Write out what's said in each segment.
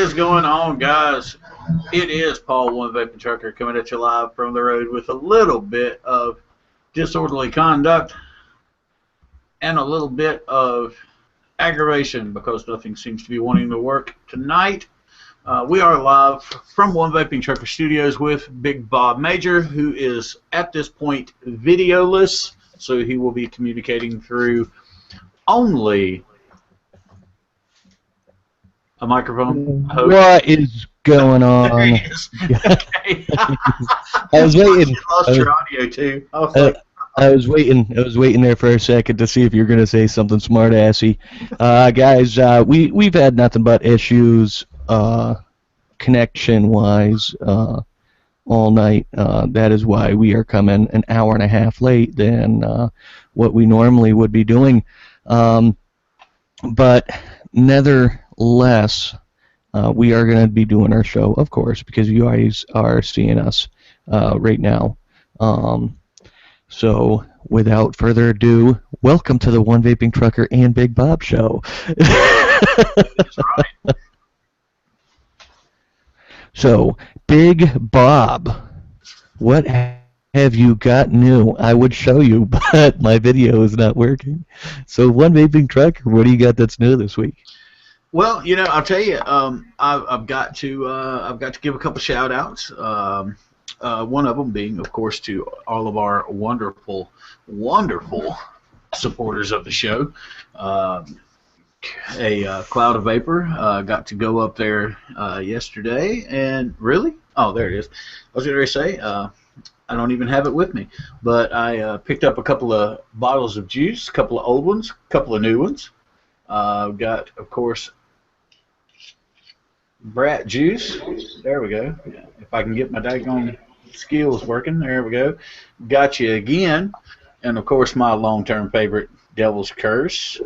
is going on, guys? It is Paul, 1VapingTrucker, coming at you live from the road with a little bit of disorderly conduct and a little bit of aggravation because nothing seems to be wanting to work tonight. We are live from 1VapingTrucker Studios with Big Bob Major, who is at this point videoless, so he will be communicating through only a microphone. What is going on? There he is. Okay. I was waiting. You lost your audio too. I was waiting there for a second to see if you were gonna say something smart-assy. Guys, we've had nothing but issues, connection-wise, all night. That is why we are coming an hour and a half late than what we normally would be doing. But nevertheless, we are going to be doing our show, of course, because you guys are seeing us right now. So, without further ado, welcome to the 1VapingTrucker and Big Bob show. That's right. So, Big Bob, what have you got new? I would show you, but my video is not working. So, 1VapingTrucker, what do you got that's new this week? Well, you know, I'll tell you, I've got to give a couple shout outs. One of them being, of course, to all of our wonderful, wonderful supporters of the show. A cloud of vapor got to go up there yesterday, and really, oh, there it is. I was going to say, I don't even have it with me, but I picked up a couple of bottles of juice, a couple of old ones, a couple of new ones. Got, of course, Brat juice. There we go. If I can get my daggone skills working, there we go. Got you again, and of course my long-term favorite, Devil's Curse.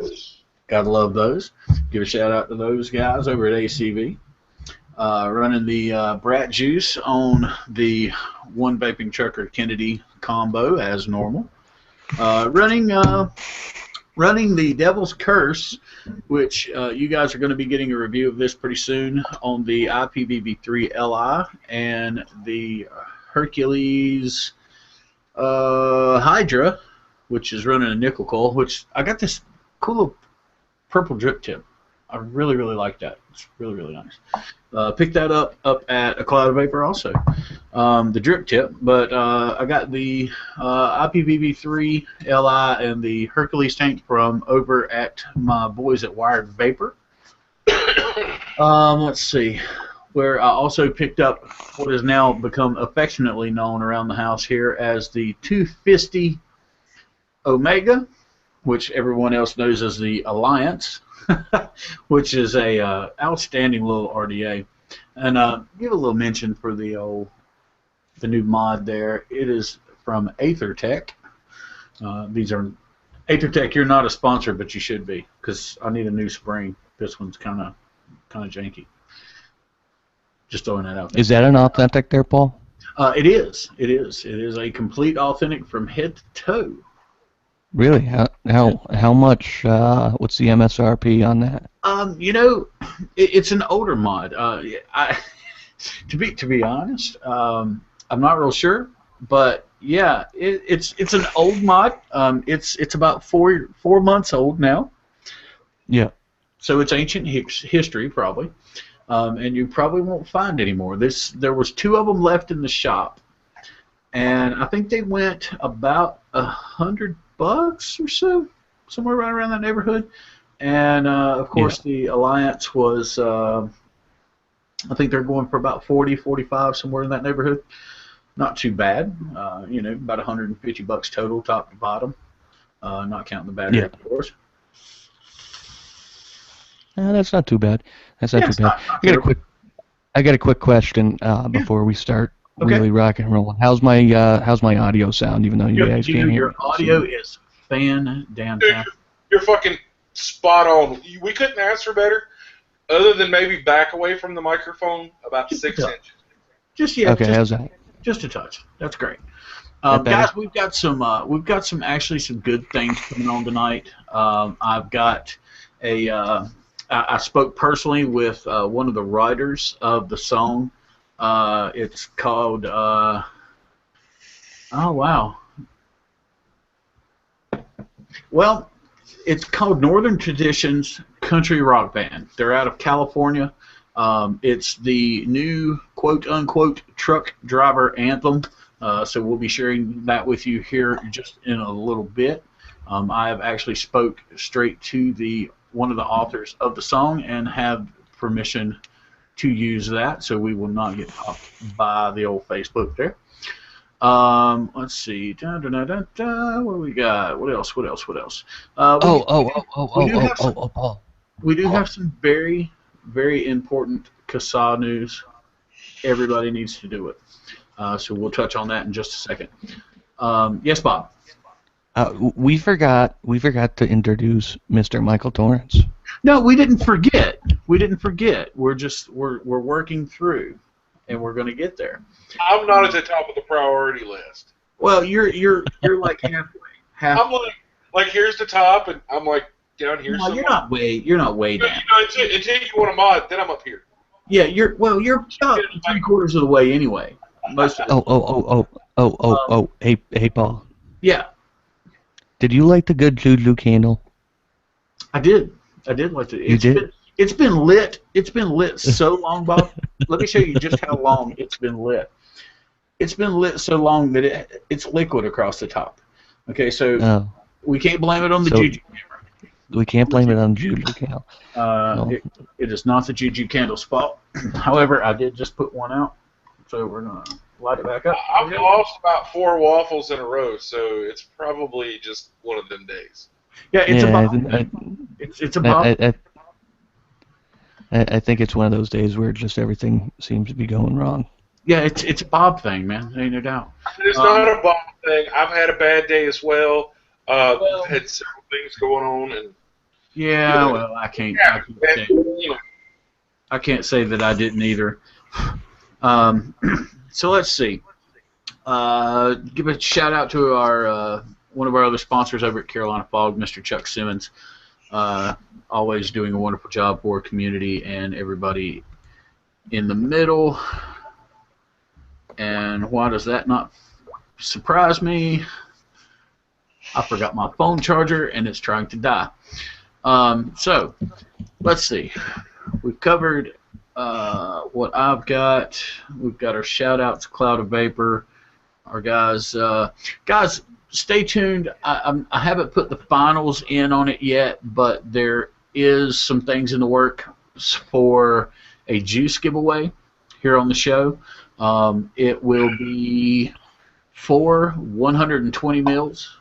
Gotta love those. Give a shout out to those guys over at ACV. Running the Brat juice on the 1VapingTrucker Kennedy combo as normal. Running the Devil's Curse, which you guys are going to be getting a review of this pretty soon on the IPVV3 LI and the Hercules Hydra, which is running a nickel coil, which I got this cool little purple drip tip. I really, really like that. It's really, really nice. Picked that up at a Cloud of Vapor also, the drip tip. But I got the IPVV3 LI and the Hercules tank from over at my boys at Wired Vapor. Let's see, where I also picked up what has now become affectionately known around the house here as the 250 Omega, which everyone else knows as the Alliance. Which is a outstanding little RDA, and give a little mention for the new mod there. It is from AetherTech. These are AetherTech. You're not a sponsor, but you should be, because I need a new spring. This one's kind of janky. Just throwing that out there. Is that an authentic there, Paul? It is. It is. It is a complete authentic from head to toe. Really? How much? What's the MSRP on that? You know, it's an older mod. To be honest, I'm not real sure, but yeah, it's an old mod. It's about four months old now. Yeah. So it's ancient history probably, and you probably won't find any more. There was 2 of them left in the shop, and I think they went about $100 or so, somewhere right around that neighborhood. And of course, the Alliance was, I think they're going for about 40, 45, somewhere in that neighborhood. Not too bad, you know, about $150 total, top to bottom, not counting the battery, of course. That's not too bad. That's not too bad. I got a quick question before we start. Okay. Really rock and rolling. How's my audio sound? Even though you guys can't hear your audio is fan-damn-tastic. You're fucking spot on. We couldn't ask for better, other than maybe back away from the microphone about 6 inches. Okay, how's that? Just a touch. That's great. Guys, we've got some actually some good things coming on tonight. I've got a I spoke personally with one of the writers of the song. It's called. Oh wow. Well, it's called Northern Traditions Country Rock Band. They're out of California. It's the new quote-unquote truck driver anthem. So we'll be sharing that with you here just in a little bit. I have actually spoke straight to one of the authors of the song and have permission to use that, so we will not get popped by the old Facebook there. Let's see. What do we got? What else? Paul. We do have some very, very important CASA news. Everybody needs to do it. So we'll touch on that in just a second. Yes, Bob. We forgot to introduce Mr. Michael Torrance. No, we didn't forget. We're working through, and we're going to get there. I'm not at the top of the priority list. Well, you're like halfway. I'm like here's the top, and I'm like down here. No, you're not way down. Until you want a mod, then I'm up here. Yeah, you're about 3/4 of the way anyway. Most of it. Hey, Paul. Yeah. Did you light the good juju candle? I did like it. You did? It's been lit. It's been lit so long, Bob. Let me show you just how long it's been lit. It's been lit so long that it's liquid across the top. Okay, so we can't blame it on the juju camera. We can't blame it on the juju candle. No. It is not the juju candle's fault. However, I did just put one out, so we're gonna light it back up. I've lost about 4 waffles in a row, so it's probably just one of them days. Yeah, it's a Bob. It's a Bob. I think it's one of those days where just everything seems to be going wrong. Yeah, it's a Bob thing, man. Ain't no doubt. It's not a Bob thing. I've had a bad day as well. I've had several things going on, and well, I can't say that I didn't either. So let's see. Give a shout out to our one of our other sponsors over at Carolina Fog, Mr. Chuck Simmons. Always doing a wonderful job for our community and everybody in the middle. And why does that not surprise me? I forgot my phone charger and it's trying to die. So let's see. We've covered what I've got. We've got our shout outs, Cloud of Vapor. Our guys, stay tuned. I haven't put the finals in on it yet, but there is some things in the works for a juice giveaway here on the show. It will be 4 120 mils.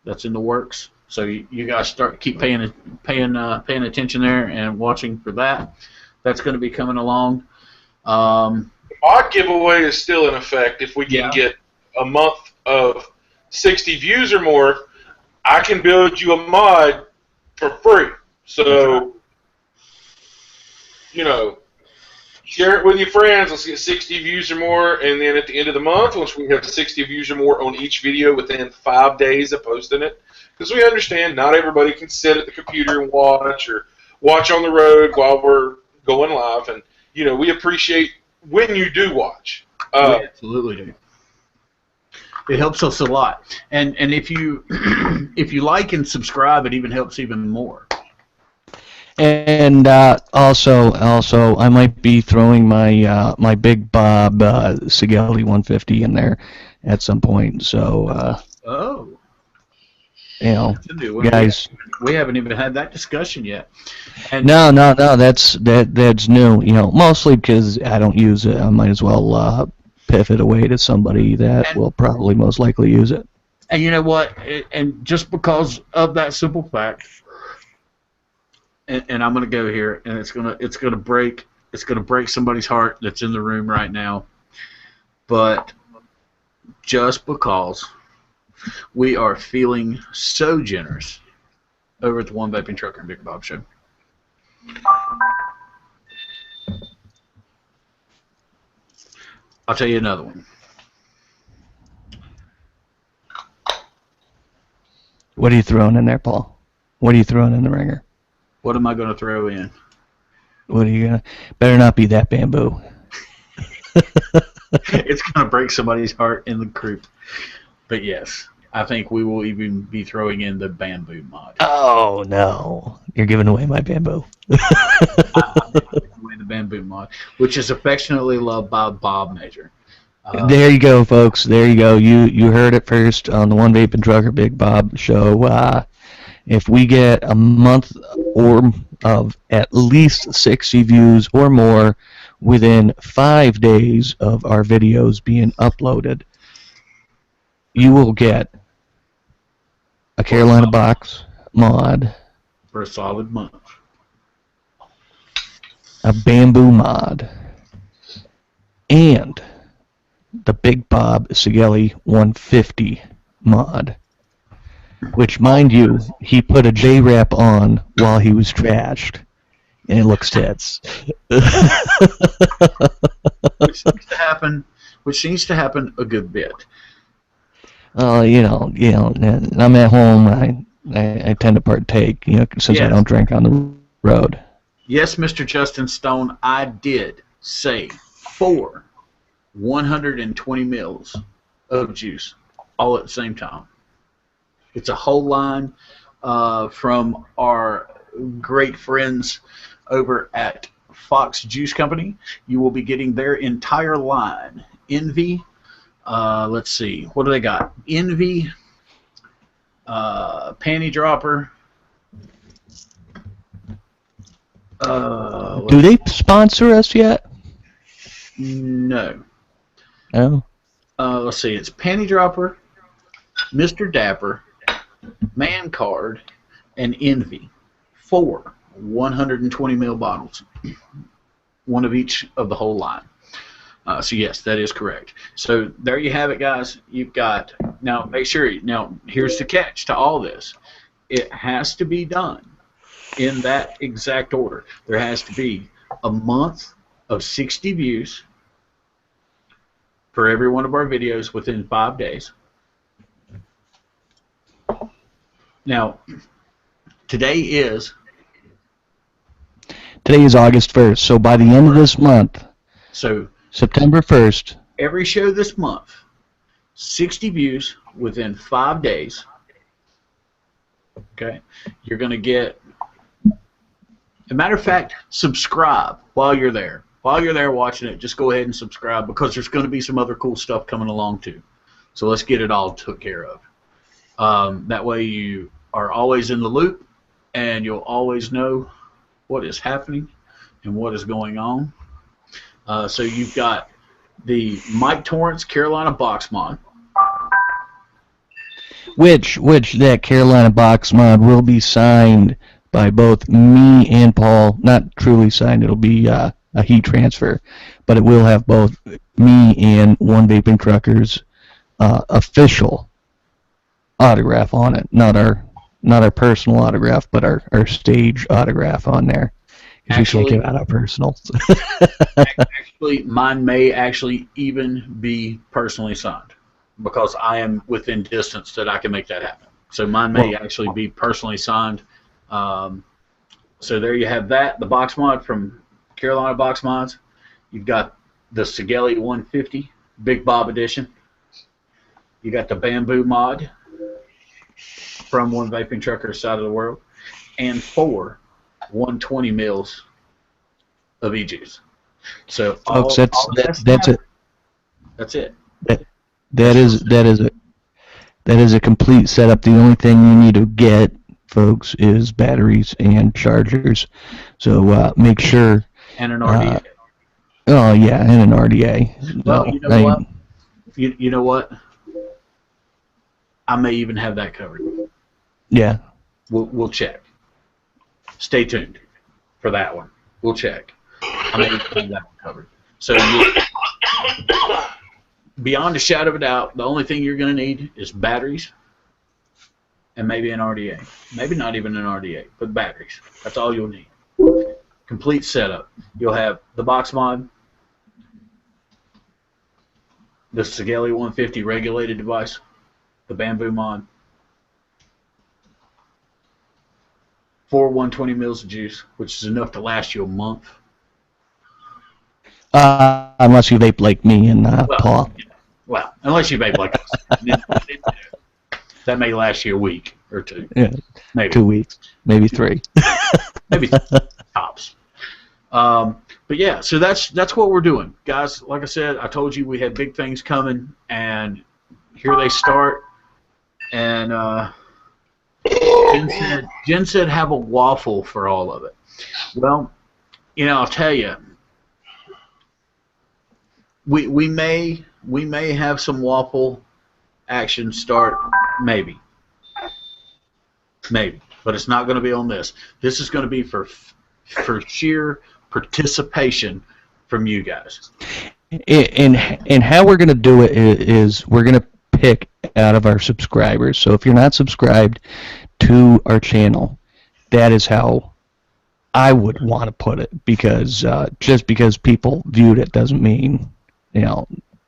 That's in the works. So you guys keep paying attention there and watching for that. That's going to be coming along. Mod giveaway is still in effect. If we can get a month of 60 views or more, I can build you a mod for free. So, share it with your friends. Let's get 60 views or more, and then at the end of the month, once we have 60 views or more on each video within 5 days of posting it, because we understand not everybody can sit at the computer and watch or watch on the road while we're going live, and we appreciate when you do watch. We absolutely do. It helps us a lot, and if you if you like and subscribe, it even helps even more. And also, I might be throwing my my Big Bob Sigelli 150 in there at some point. So, guys, we haven't even had that discussion yet. And no, that's new. Mostly because I don't use it. I might as well piff it away to somebody that will probably most likely use it. And you know what? And just because of that simple fact. And I'm gonna go here, and it's gonna break somebody's heart that's in the room right now. But just because we are feeling so generous over at the One Vaping Trucker and Big Bob Show, I'll tell you another one. What are you throwing in there, Paul? What are you throwing in the ringer? What am I going to throw in? What are you gonna? Better not be that bamboo. It's going to break somebody's heart in the group. But yes, I think we will even be throwing in the bamboo mod. Oh no! You're giving away my bamboo. I'm giving away the bamboo mod, which is affectionately loved by Bob Major. There you go, folks. There you go. You heard it first on the One Vaping Trucker Big Bob show. If we get a month or of at least 60 views or more within 5 days of our videos being uploaded, you will get a Carolina box mod, For a solid month. a bamboo mod, and the Big Bob Sigelli 150 mod. Which, mind you, he put a J-Wrap on while he was trashed. And it looks tits. Which needs to happen a good bit. You know, I'm at home. I tend to partake, since I don't drink on the road. Yes, Mr. Justin Stone, I did say 4 120 mils of juice all at the same time. It's a whole line from our great friends over at Fox Juice Company. You will be getting their entire line. Envy, let's see, what do they got? Envy, Panty Dropper. Do they sponsor us yet? No. No. Let's see, it's Panty Dropper, Mr. Dapper, Man Card, and Envy. 4 120 ml bottles. One of each of the whole line. So yes, that is correct. So there you have it, guys. You've got, now make sure, now here's the catch to all this. It has to be done in that exact order. There has to be a month of 60 views for every one of our videos within 5 days. Now, today is August 1st, so by the end of this month, so September 1st, every show this month, 60 views within 5 days. Okay, you're going to get, as a matter of fact, subscribe while you're there. While you're there watching it, just go ahead and subscribe, because there's going to be some other cool stuff coming along too. So let's get it all took care of. That way you are always in the loop, and you'll always know what is happening and what is going on. So you've got the Mike Torrance Carolina Box Mod. which that Carolina box mod will be signed by both me and Paul. Not truly signed, it'll be a heat transfer, but it will have both me and One Vaping Trucker's official autograph on it. Not our personal autograph, but our stage autograph on there. Because we can't give out our personals. Actually, mine may actually even be personally signed, because I am within distance that I can make that happen. So mine may actually be personally signed. So there you have that. The box mod from Carolina Box Mods. You've got the Sigelli 150 Big Bob Edition. You got the Bamboo mod from One Vaping Trucker side of the world, and 4 120 mils of e-juice. So Folks, that's it. That's it. That is a complete setup. The only thing you need to get, folks, is batteries and chargers. So make sure. And an RDA. Oh yeah, and an RDA. Well, No, you know what? You know what? I may even have that covered. Yeah. We'll check. Stay tuned for that one. We'll check. I may even have that one covered. So beyond a shadow of a doubt, the only thing you're going to need is batteries and maybe an RDA. Maybe not even an RDA, but batteries. That's all you'll need. Complete setup. You'll have the box mod, the Sigelli 150 regulated device, the Bamboo mod, for 120 mils of juice, which is enough to last you a month. Unless you vape like me and Well, Paul. well, unless you vape like us. That may last you a week or two. Yeah, maybe 2 weeks, maybe 3. maybe tops. But yeah, so that's what we're doing, guys. Like I said, I told you we had big things coming, and here they start. And Jen said have a waffle for all of it. Well, I'll tell you, we may have some waffle action start, maybe, but it's not going to be on this. This is going to be for sheer participation from you guys. And how we're going to do it is we're going to pick out of our subscribers. So if you're not subscribed to our channel, that is how I would want to put it, because just because people viewed it doesn't mean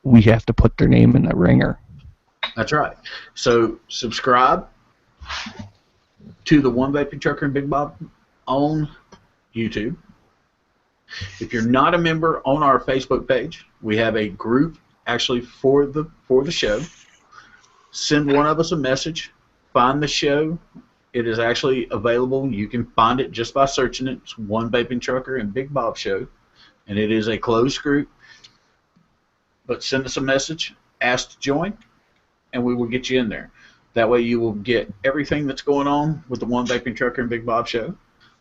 we have to put their name in the ringer. That's right. So subscribe to the 1VapingTrucker and Big Bob on YouTube. If you're not a member on our Facebook page, we have a group actually for the show. Send one of us a message. Find the show. It is actually available. You can find it just by searching it. It's 1VapingTrucker and Big Bob Show, and it is a closed group. But send us a message, ask to join, and we will get you in there. That way you will get everything that's going on with the 1VapingTrucker and Big Bob Show.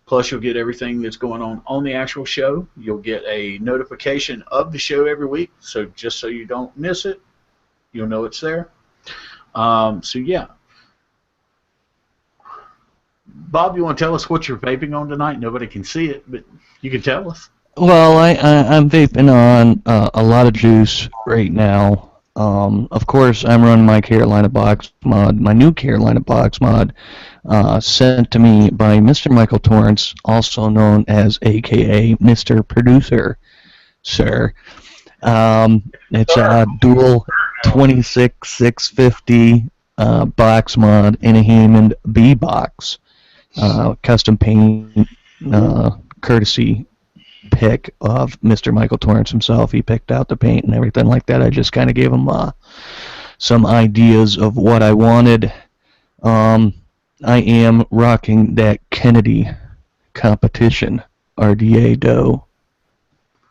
Plus you'll get everything that's going on the actual show. You'll get a notification of the show every week, so just so you don't miss it, you'll know it's there. So yeah. Bob, you want to tell us what you're vaping on tonight? Nobody can see it, but you can tell us. Well, I'm vaping on a lot of juice right now. Of course, I'm running my Carolina Box mod, my new Carolina Box mod, sent to me by Mr. Michael Torrance, also known as AKA Mr. Producer, sir. It's a dual 26650 box mod in a Hammond B box, custom paint, courtesy pick of Mr. Michael Torrance himself. He picked out the paint and everything like that. I just kind of gave him some ideas of what I wanted. I am rocking that Kennedy competition RDA dough.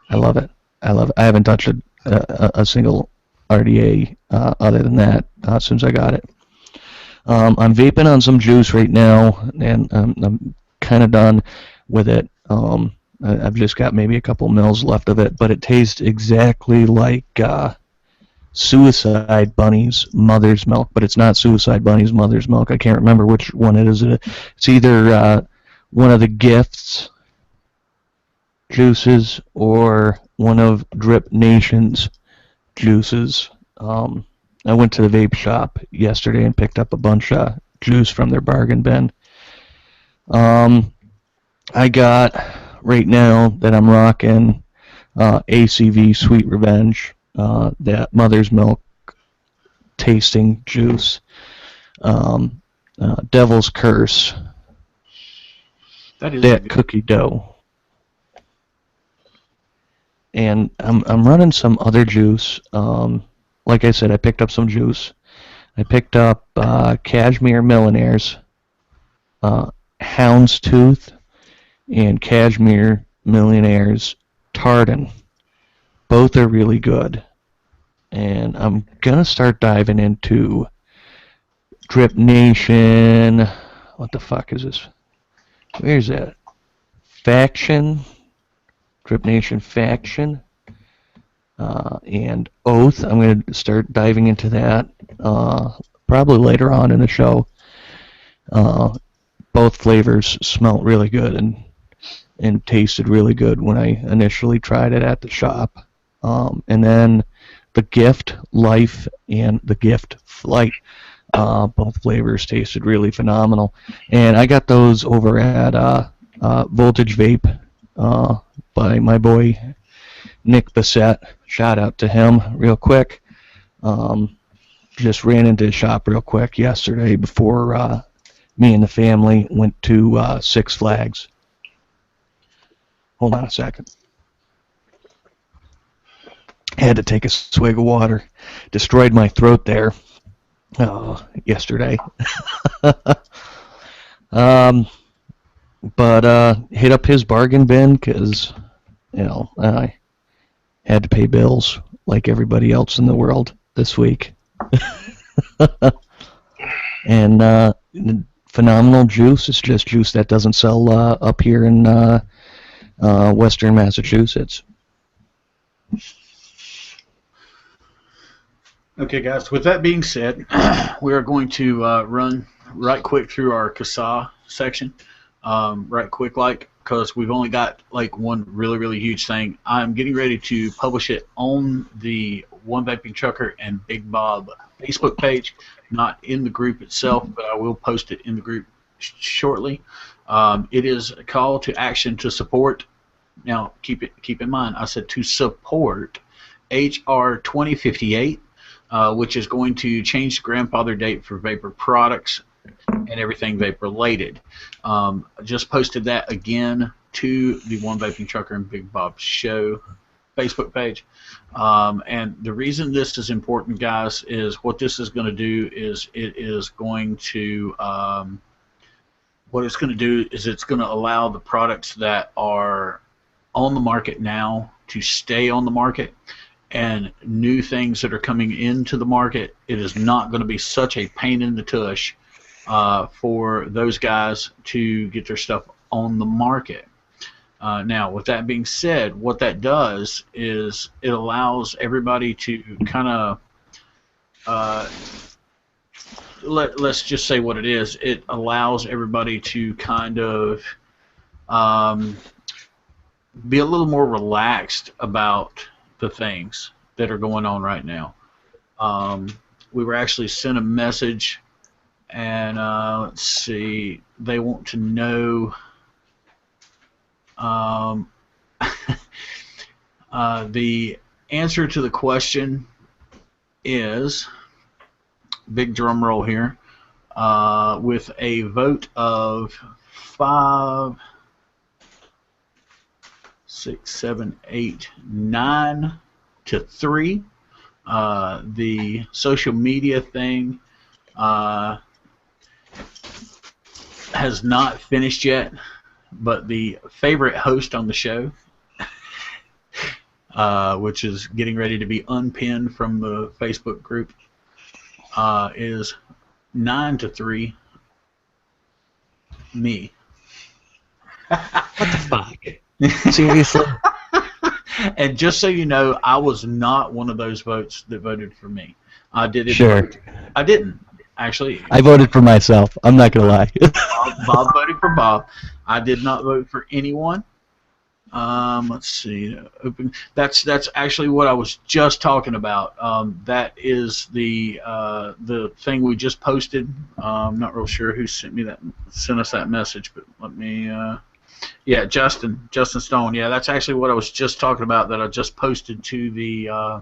I love it. I haven't touched a single RDA other than that since I got it. I'm vaping on some juice right now, and I'm kind of done with it. I've just got maybe a couple mils left of it, but it tastes exactly like Suicide Bunny's mother's milk, but it's not Suicide Bunny's mother's milk. I can't remember which one it is. It's either one of the Gifts juices or one of Drip Nation's juices. I went to the vape shop yesterday and picked up a bunch of juice from their bargain bin. I got, right now that I'm rocking, ACV Sweet Revenge, that mother's milk tasting juice, Devil's Curse, that cookie dough. And I'm running some other juice. Like I said, I picked up some juice. I picked up Cashmere Millionaires, Houndstooth, and Cashmere Millionaires Tartan. Both are really good. And I'm going to start diving into Drip Nation. What the fuck is this? Where's that? Faction. Drip Nation Faction. And Oath. I'm going to start diving into that probably later on in the show. Both flavors smelled really good and tasted really good when I initially tried it at the shop. And then the Gift Life and the Gift Flight, both flavors tasted really phenomenal. And I got those over at Voltage Vape by my boy Nick Bassett. Shout out to him real quick. Just ran into his shop real quick yesterday before me and the family went to Six Flags. Hold on a second. Had to take a swig of water. Destroyed my throat there yesterday. But hit up his bargain bin because, I had to pay bills like everybody else in the world this week. And phenomenal juice. It's just juice that doesn't sell up here in Western Massachusetts. Okay, guys, with that being said, we are going to run right quick through our CASA section, right quick, because we've only got one really, really huge thing. I'm getting ready to publish it on the 1VapingTrucker and Big Bob Facebook page, not in the group itself, but I will post it in the group shortly. It is a call to action to support. Now, keep in mind, I said to support HR 2058. Which is going to change the grandfather date for vapor products and everything vapor related. I just posted that again to the 1VapingTrucker and Big Bob Show Facebook page. And the reason this is important, guys, is what this is going to do is it's going to allow the products that are on the market now to stay on the market. And new things that are coming into the market, it is not going to be such a pain in the tush for those guys to get their stuff on the market. Now, with that being said, what that does is it allows everybody to kind of, let's just say what it is. It allows everybody to kind of be a little more relaxed about the things that are going on right now. We were actually sent a message, and let's see, they want to know the answer to the question is, big drum roll here, with a vote of 5, 6, 7, 8, 9 to 3. The social media thing has not finished yet, but the favorite host on the show, which is getting ready to be unpinned from the Facebook group, is 9 to 3. Me. What the fuck? Seriously? And just so you know, I was not one of those votes that voted for me. I did it. Sure. I didn't, actually. I voted for myself. I'm not going to lie. Bob voted for Bob. I did not vote for anyone. Let's see. That's actually what I was just talking about. That is the thing we just posted. I'm not real sure who sent us that message, but let me. Yeah, Justin Stone. Yeah, that's actually what I was just talking about. That I just posted to the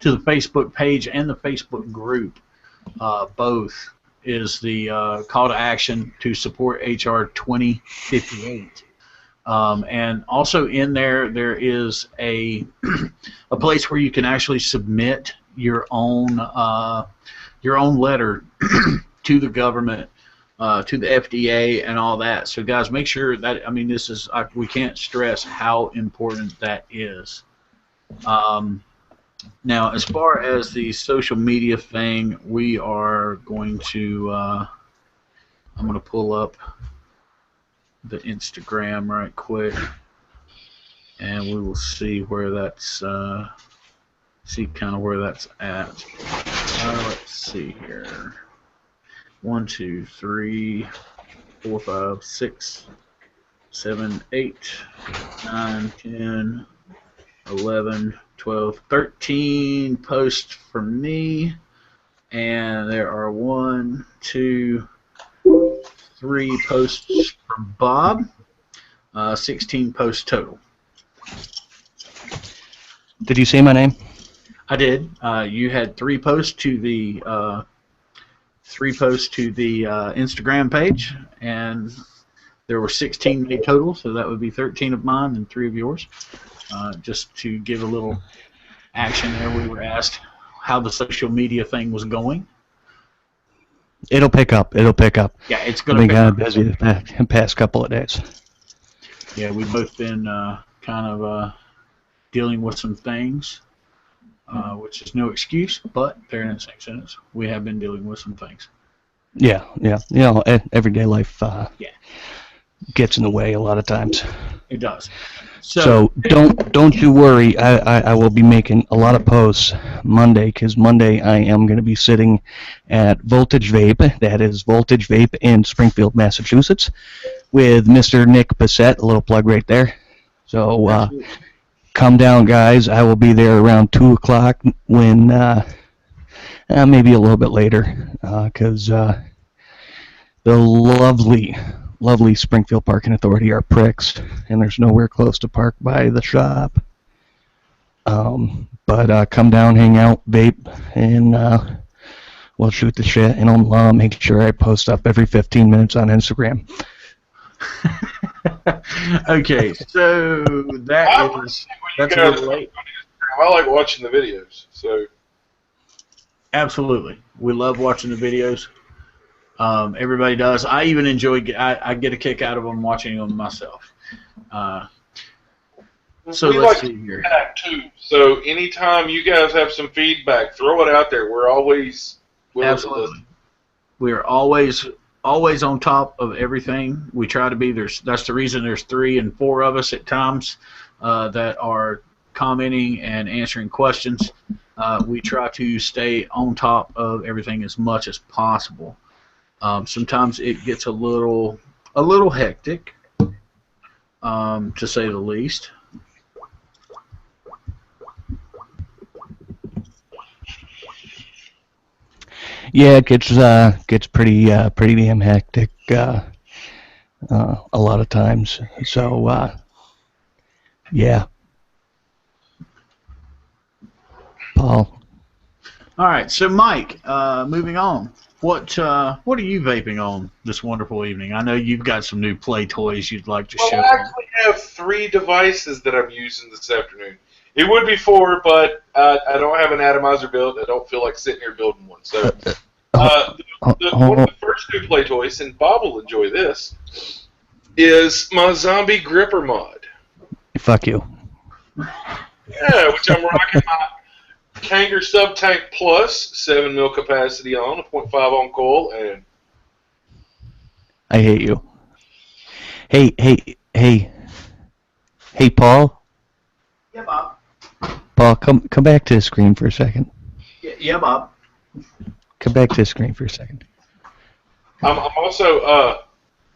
Facebook page and the Facebook group. Both is the call to action to support HR 2058. And also in there is a place where you can actually submit your own letter to the government, to the FDA, and all that. So guys, make sure that we can't stress how important that is. Now, as far as the social media thing, we are going to. I'm going to pull up the Instagram right quick, and we will see where that's where that's at. Let's see here. 1, 2, 3, 4, 5, 6, 7, 8, 9, 10, 11, 12, 13 posts from me, and there are 1, 2, 3 posts from Bob, 16 posts total. Did you say my name? I did. You had 3 posts to the 3 posts to the Instagram page, and there were 16 made total, so that would be 13 of mine and 3 of yours. Just to give a little action there, we were asked how the social media thing was going. It'll pick up. It'll pick up. Yeah, it's going to pick up. I've been busy the past couple of days. Yeah, we've both been kind of dealing with some things, which is no excuse, but they're in the same sentence. We have been dealing with some things. Yeah. You know, everyday life gets in the way a lot of times. It does. So don't you worry. I will be making a lot of posts Monday, because Monday I am going to be sitting at Voltage Vape. That is Voltage Vape in Springfield, Massachusetts, with Mr. Nick Bissett. A little plug right there. So come down, guys. I will be there around 2 o'clock. When maybe a little bit later, because the lovely Springfield Parking Authority are pricks, and there's nowhere close to park by the shop. But come down, hang out, vape, and we'll shoot the shit, and I'll make sure I post up every 15 minutes on Instagram. Okay, so that's a little late. I like watching the videos. So absolutely, we love watching the videos. Everybody does. I even enjoy. I get a kick out of them watching them myself. So let's see here. Too. So anytime you guys have some feedback, throw it out there. We're always absolutely. We're always on top of everything. We try to be. That's the reason there's 3 and 4 of us at times that are commenting and answering questions. We try to stay on top of everything as much as possible. Sometimes it gets a little hectic, to say the least. Yeah, it gets pretty damn hectic a lot of times. So yeah, Paul. All right, so Mike, moving on. What are you vaping on this wonderful evening? I know you've got some new play toys you'd like to show. I actually have 3 devices that I'm using this afternoon. It would be 4, but I don't have an atomizer built. I don't feel like sitting here building one. So one of the first 2 play toys, and Bob will enjoy this, is my zombie gripper mod. Fuck you. Yeah, which I'm rocking my Kanger Sub-Tank Plus, 7 mil capacity on, a 0.5 on coil, and I hate you. Hey, Paul. Yeah, Bob. Paul, come back to the screen for a second. Yeah, Bob. Come back to the screen for a second. I'm also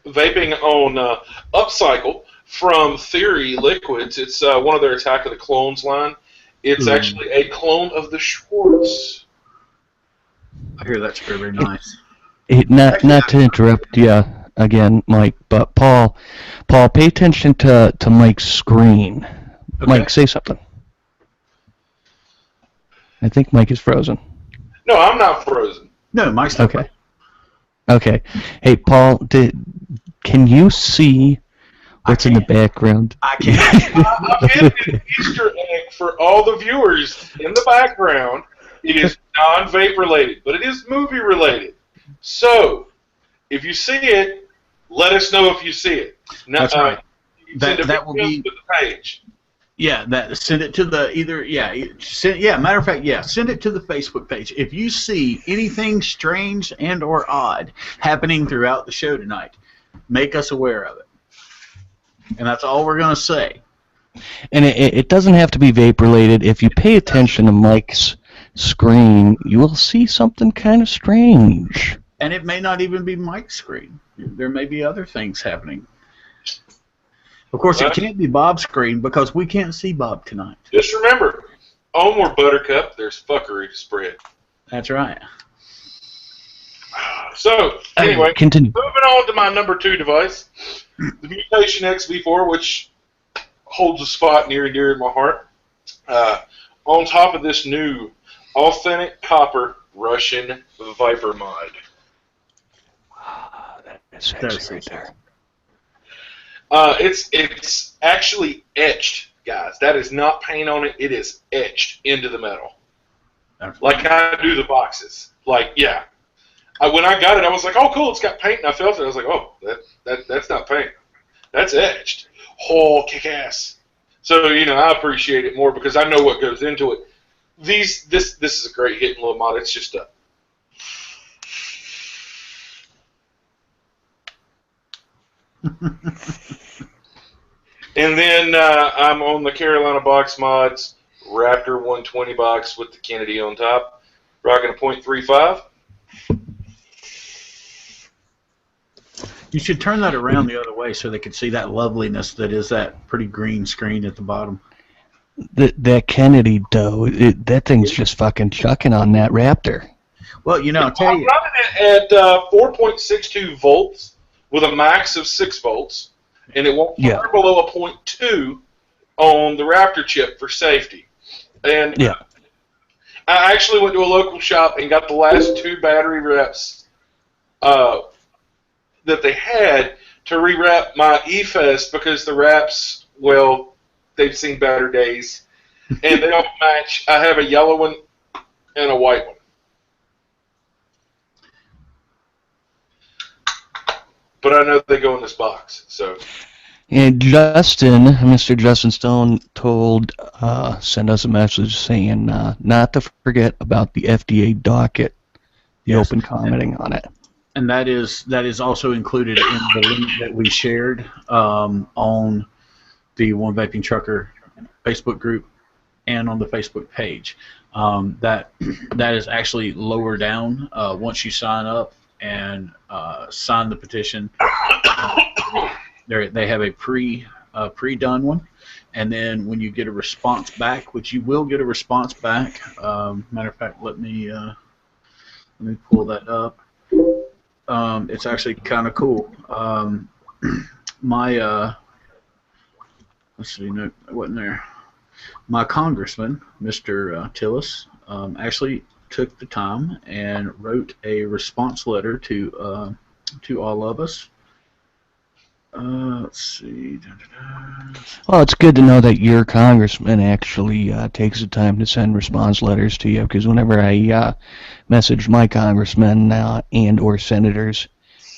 vaping on Upcycle from Theory Liquids. It's one of their Attack of the Clones line. It's actually a clone of the Schwartz. I hear that's very, very nice. Not to interrupt you again, Mike, but Paul, pay attention to Mike's screen. Okay. Mike, say something. I think Mike is frozen. No, I'm not frozen. No, Mike's not. Okay. Okay. Hey, Paul, can you see what's in the background? I can't. I've hidden an Easter egg for all the viewers in the background. It is non-vape related, but it is movie related. So, if you see it, let us know if you see it. That's right. That will be to the page. Yeah, send it to the matter of fact, send it to the Facebook page. If you see anything strange and or odd happening throughout the show tonight, make us aware of it. And that's all we're going to say. And it doesn't have to be vape related. If you pay attention to Mike's screen, you will see something kind of strange. And it may not even be Mike's screen. There may be other things happening. Of course, it can't be Bob's screen because we can't see Bob tonight. Just remember, on more Buttercup, there's fuckery to spread. That's right. So, anyway, continue. Moving on to my number 2 device, the Mutation XV4, which holds a spot near and dear in my heart. On top of this new authentic copper Russian Viper mod. It's That's sexy right there. It's actually etched, guys. That is not paint on it. It is etched into the metal. Like I do the boxes. Like, yeah. When I got it, I was like, oh, cool, it's got paint, and I felt it. I was like, oh, that's not paint. That's etched. Oh, kick-ass. So, I appreciate it more because I know what goes into it. This is a great hitting little mod. It's just a... And then I'm on the Carolina Box Mods Raptor 120 box with the Kennedy on top, rocking a .35. You should turn that around the other way so they could see that loveliness that is that pretty green screen at the bottom. That Kennedy, though, that thing's just fucking chucking on that Raptor. Well, I'll tell you. I'm running it at 4.62 volts with a max of 6 volts, and it won't fire below a 0.2 on the Raptor chip for safety. And I actually went to a local shop and got the last 2 battery reps that they had to rewrap my eFest because the wraps, well, they've seen better days, and they don't match. I have a yellow one and a white one. But I know they go in this box, so. And Mr. Justin Stone sent us a message saying not to forget about the FDA docket, the open commenting on it. And that is also included in the link that we shared on the 1VapingTrucker Facebook group and on the Facebook page. That is actually lower down once you sign up and sign the petition. They have a pre-done one, and then when you get a response back, which you will get a response back. Matter of fact, let me pull that up. It's actually kind of cool. Let's see, no, it wasn't there. My congressman, Mr. Tillis, actually took the time and wrote a response letter to all of us. Let's see. Well, it's good to know that your congressman actually takes the time to send response letters to you, because whenever I message my congressmen and or senators,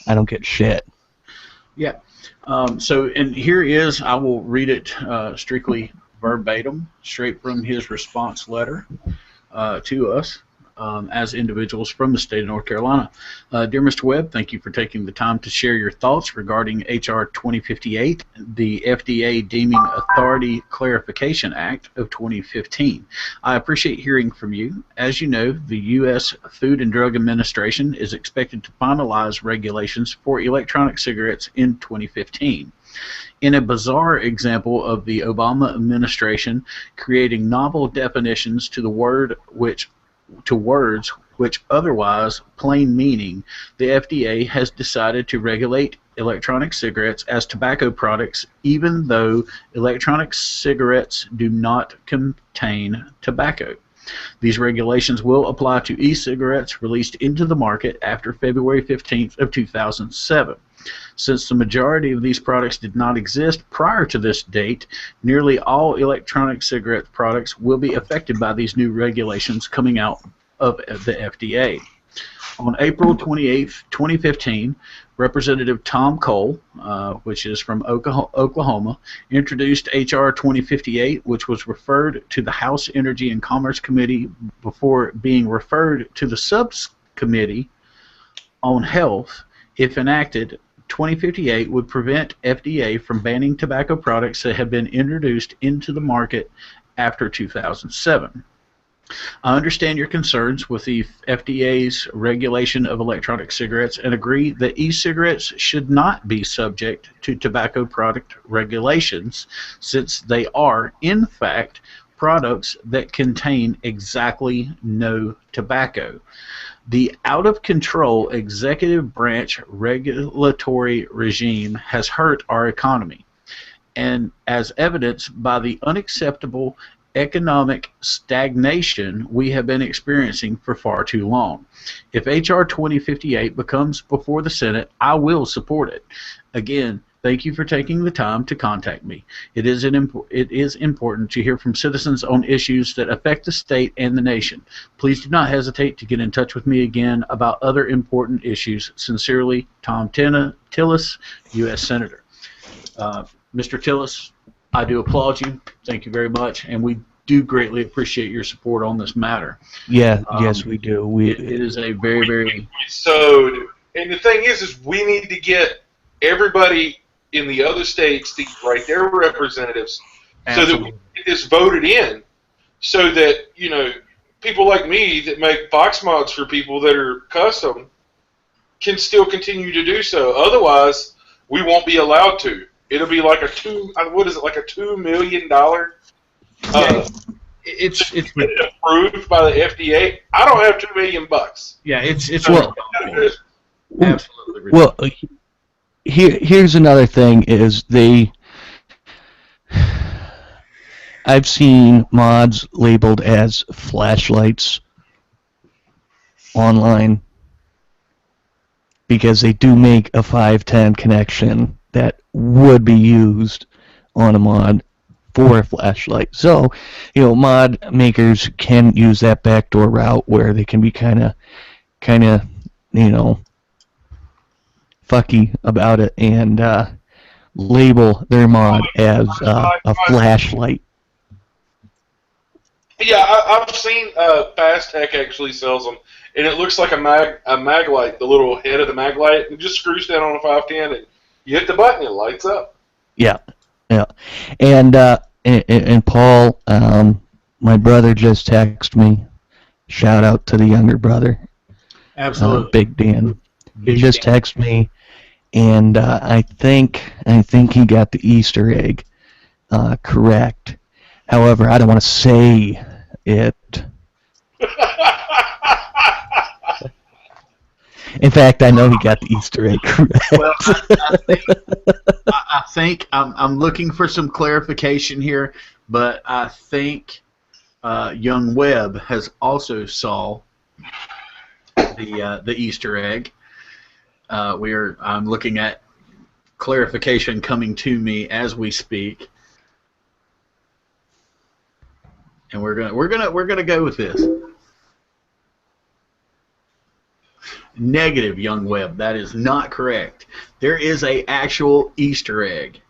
I don't get shit. Yeah. And here is, I will read it strictly verbatim, straight from his response letter to us. As individuals from the state of North Carolina. Dear Mr. Webb, thank you for taking the time to share your thoughts regarding H.R. 2058, the FDA Deeming Authority Clarification Act of 2015. I appreciate hearing from you. As you know, the U.S. Food and Drug Administration is expected to finalize regulations for electronic cigarettes in 2015. In a bizarre example of the Obama administration creating novel definitions to words which otherwise plain meaning, the FDA has decided to regulate electronic cigarettes as tobacco products, even though electronic cigarettes do not contain tobacco. These regulations will apply to e-cigarettes released into the market after February 15th of 2007. Since the majority of these products did not exist prior to this date, nearly all electronic cigarette products will be affected by these new regulations coming out of the FDA. On April 28, 2015, Representative Tom Cole, which is from Oklahoma, introduced H.R. 2058, which was referred to the House Energy and Commerce Committee before being referred to the Subcommittee on Health. If enacted, 2058 would prevent FDA from banning tobacco products that have been introduced into the market after 2007. I understand your concerns with the FDA's regulation of electronic cigarettes and agree that e-cigarettes should not be subject to tobacco product regulations, since they are, in fact, products that contain exactly no tobacco. The out-of-control executive branch regulatory regime has hurt our economy, and as evidenced by the unacceptable economic stagnation we have been experiencing for far too long. If H.R. 2058 becomes before the Senate, I will support it. Again, thank you for taking the time to contact me. It is important to hear from citizens on issues that affect the state and the nation. Please do not hesitate to get in touch with me again about other important issues. Sincerely, Tom Tillis, U.S. Senator. Mr. Tillis, I do applaud you. Thank you very much, and we do greatly appreciate your support on this matter. Yeah, yes, we do. It is a very So, and the thing is we need to get everybody in the other states to write their representatives so that we get this voted in, so that people like me that make box mods for people that are custom can still continue to do so. Otherwise, we won't be allowed to. It'll be like a $2 million? It's approved by the FDA. I don't have $2 million. Yeah, it's absolutely ridiculous. Well, here's another thing: is I've seen mods labeled as flashlights online because they do make a 510 connection that would be used on a mod for a flashlight. So, mod makers can use that backdoor route where they can be kind of, fucky about it and label their mod as a flashlight. Yeah, I've seen Fast Tech actually sells them, and it looks like a mag light, the little head of the mag light. It just screws down on a 510, and you hit the button, it lights up. Yeah, and Paul, my brother just texted me. Shout out to the younger brother. Absolutely, Big Dan. He just texted me, and I think he got the Easter egg correct. However, I don't want to say it. In fact, I know he got the Easter egg correct. Well, I think I'm looking for some clarification here, but I think Young Webb has also saw the Easter egg. I'm looking at clarification coming to me as we speak, and we're gonna go with this. Negative, Young Webb. That is not correct. There is a actual Easter egg.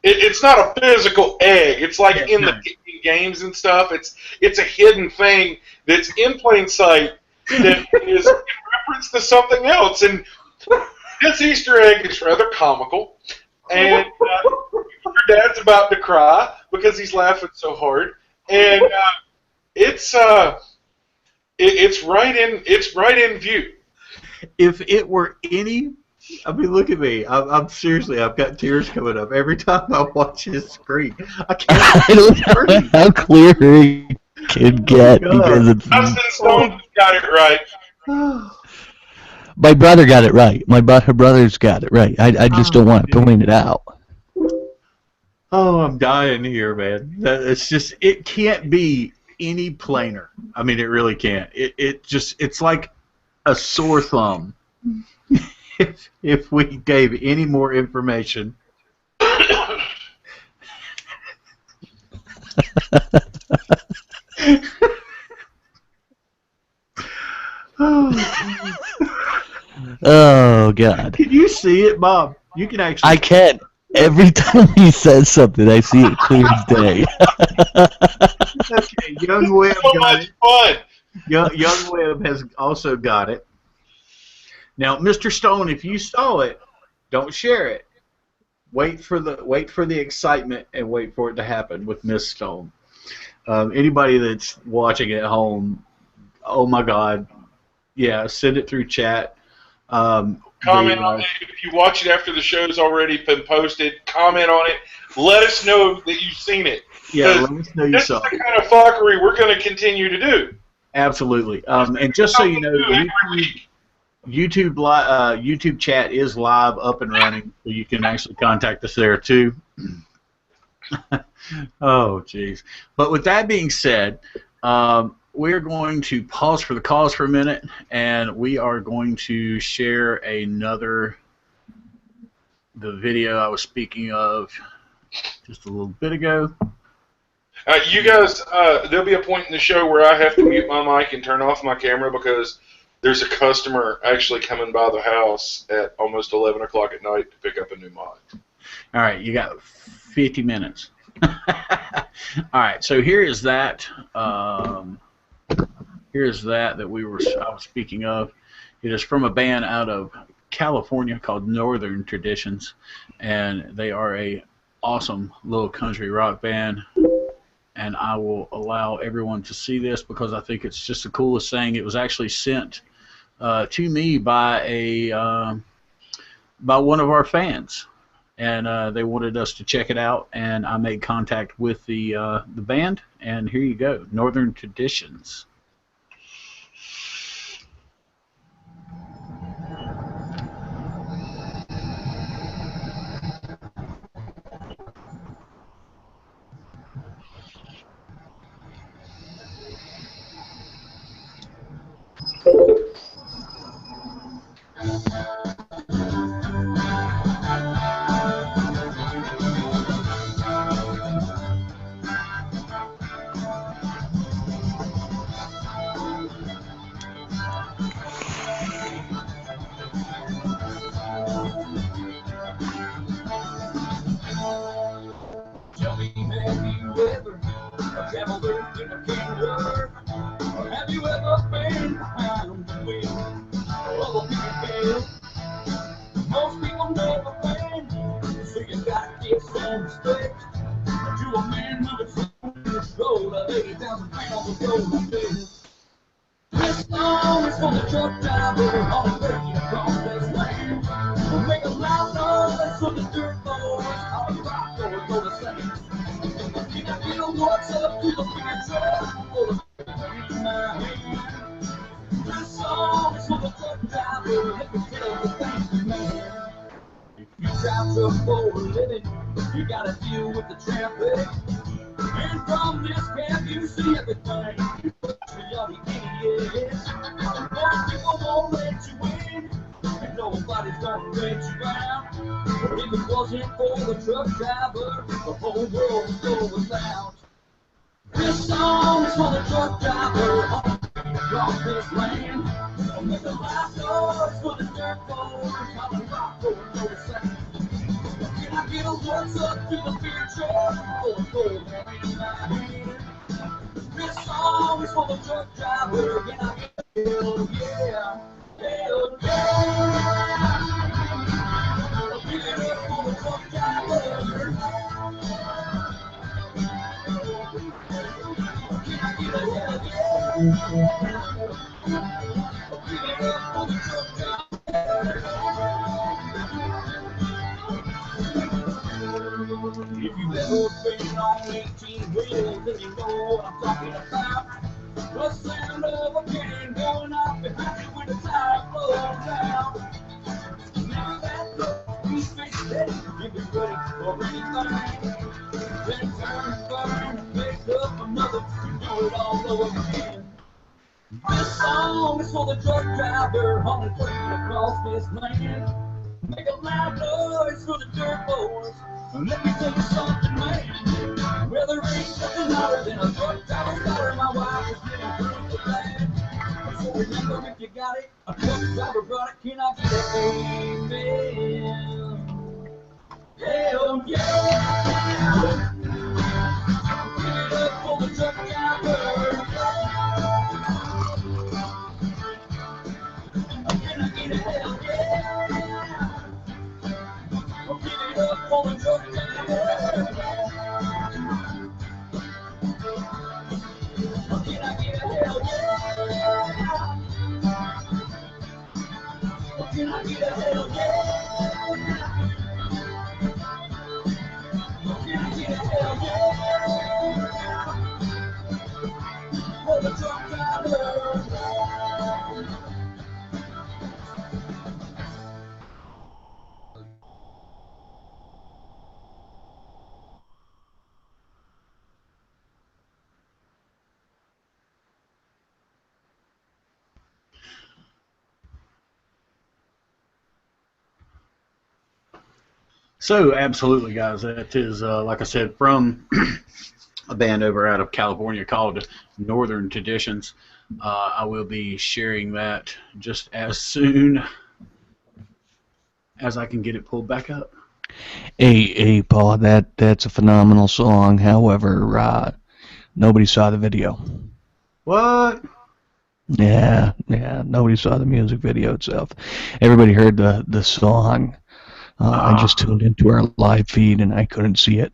It's not a physical egg. It's like in the games and stuff. It's a hidden thing that's in plain sight that is in reference to something else. And this Easter egg is rather comical. And your dad's about to cry because he's laughing so hard. And it's right in view. If it were any, I mean, look at me. I'm seriously, I've got tears coming up every time I watch his screen. I don't know how clear he can get because it's. Dustin Stone got it right. My brother got it right. My brother's got it right. I just don't want to point it out. Oh, I'm dying here, man. It's just, it can't be any plainer. I mean, it really can't. It's like a sore thumb if we gave any more information. Oh God! Can you see it, Bob? You can actually. I can. Every time he says something, I see it clear as day. Okay, Young Webb So got much it. fun. Young Webb has also got it. Now, Mr. Stone, if you saw it, don't share it. Wait for the excitement and wait for it to happen with Miss Stone. Anybody that's watching at home, oh my God, yeah, send it through chat. Comment on it. If you watch it after the show's already been posted, comment on it. Let us know that you've seen it. Yeah, let us know you this saw is the it. kind of fuckery we're going to continue to do. Absolutely. And just so you know, YouTube chat is live, up and running, so you can actually contact us there too. Oh, jeez. But with that being said, we're going to pause for the cause for a minute, and we are going to share the video I was speaking of just a little bit ago. You guys, there'll be a point in the show where I have to mute my mic and turn off my camera because there's a customer actually coming by the house at almost 11 o'clock at night to pick up a new mic. All right, you got 50 minutes. All right, so here is that. Here's that I was speaking of. It is from a band out of California called Northern Traditions, and they are a awesome little country rock band. And I will allow everyone to see this because I think it's just the coolest thing. It was actually sent to me by one of our fans, and they wanted us to check it out. And I made contact with the band, and here you go, Northern Traditions. Tell me, have you ever traveled in a kangaroo? Or have you ever been behind the wheel of a big wheel? Most people never been, so you gotta give some respect to a man moving slowly in his road of 80,000 pounds of gold. This song is for the truck driver on the way across this land. We'll make a loud noise so the dirt boys on the rock or go to second. Can I feel what's up to the big truck for the in my hand? This song is for the truck driver, let me tell you things, man. If you drive truck for a living, you gotta deal with the traffic. And from this cab you see everything. All the idiots. Most people won't let you in, and nobody's gonna let you out. But if it wasn't for the truck driver, the whole world would go without. This song is for the truck driver across this land. I'll make a loud noise for the dirt boys, calling rock for no second. Can I get a what's up to the beer truck for a gold in my hand? This song is for the truck driver, and I get hell yeah, hell yeah. Give it up for the truck driver. Can I get a hell yeah? Give it up for the truck driver. If you've ever been on 18 wheels, then you know what I'm talking about. The sound of a can going up behind you when the tire blows out. Now that he's fixed steady, you'll be ready for anything. Then turn, burn, and pick up another, you do it all over again. This song is for the truck driver on his way across this land. Make a loud noise for the dirt boys. Let me tell you something, man. Well, there ain't nothing louder than a truck driver starter. My wife was getting through the land. So remember, if you got it, a truck driver brought it. Can I get an amen? Hell yeah! Give it up for the truck driver. Can I get a hell yeah? Give it up for the truck driver. Can I get a hell yeah? Can I get a hell yeah? Can I get a hell yeah? For the truck driver. So, absolutely, guys, that is, like I said, from a band over out of California called Northern Traditions. I will be sharing that just as soon as I can get it pulled back up. Hey, Paul, that's a phenomenal song. However, nobody saw the video. What? Yeah, nobody saw the music video itself. Everybody heard the song. I just tuned into our live feed and I couldn't see it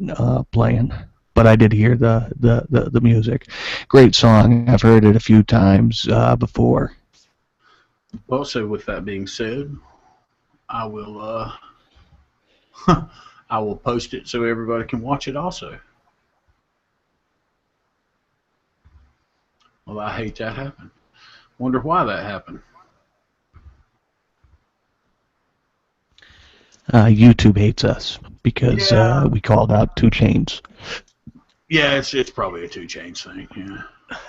playing, but I did hear the music. Great song. I've heard it a few times before. Well, so with that being said, I will I will post it so everybody can watch it also. Well, I hate that happened. Wonder why that happened. YouTube hates us because Yeah. we called out 2 Chainz. Yeah, it's probably a 2 Chainz thing.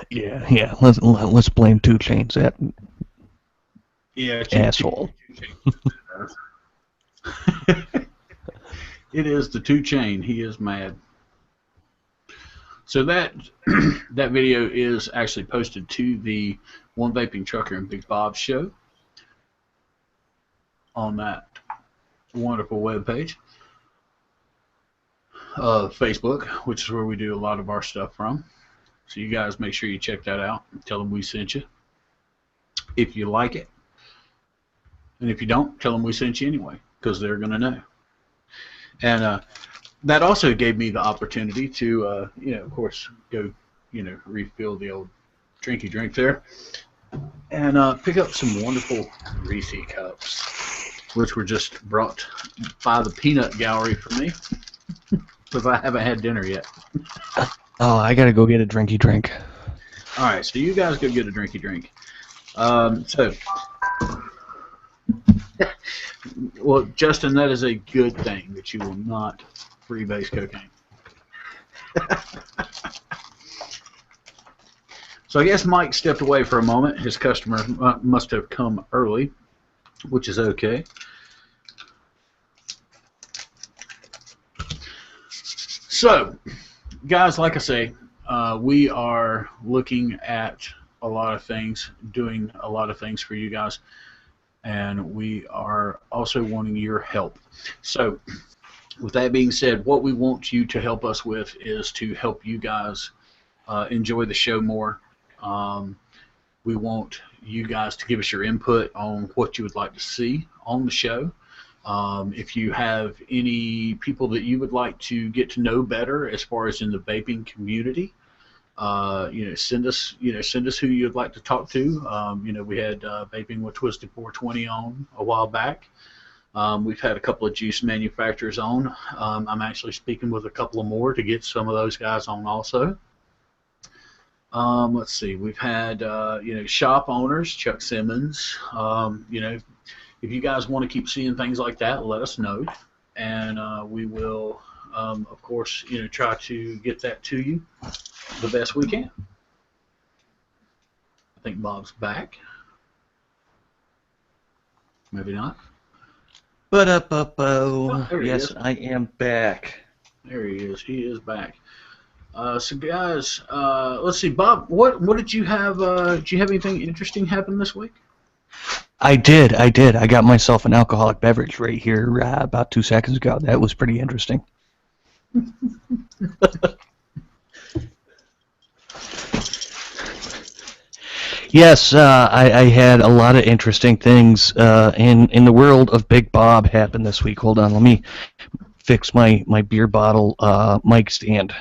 Yeah. Yeah. Let's blame 2 Chainz, that Yeah. asshole. It is the 2 Chain. He is mad. So that that video is actually posted to the One Vaping Trucker and Big Bob show on that wonderful webpage of Facebook, which is where we do a lot of our stuff from. So you guys make sure you check that out. Tell them we sent you if you like it, and if you don't, tell them we sent you anyway, because they're gonna know. And that also gave me the opportunity to, of course, go, refill the old drinky drink there, and pick up some wonderful Reese cups, which were just brought by the Peanut Gallery for me, because I haven't had dinner yet. Oh, I gotta go get a drinky drink. All right, so you guys go get a drinky drink. Well, Justin, that is a good thing that you will not freebase cocaine. So I guess Mike stepped away for a moment. His customer must have come early, which is okay. So, guys, like I say, we are looking at a lot of things, doing a lot of things for you guys, and we are also wanting your help. So, with that being said, what we want you to help us with is to help you guys enjoy the show more. We want you guys to give us your input on what you would like to see on the show. If you have any people that you would like to get to know better as far as in the vaping community, send us who you'd like to talk to. We had Vaping with Twisted 420 on a while back. We've had a couple of juice manufacturers on. I'm actually speaking with a couple of more to get some of those guys on also. Let's see. We've had shop owners, Chuck Simmons. If you guys want to keep seeing things like that, let us know, and we will, of course, try to get that to you the best we can. I think Bob's back. Maybe not. Yes, I am back. There he is. He is back. So guys, let's see, Bob. What did you have? Did you have anything interesting happen this week? I did. I got myself an alcoholic beverage right here about 2 seconds ago. That was pretty interesting. Yes, I had a lot of interesting things in the world of Big Bob happen this week. Hold on, let me fix my beer bottle mic stand.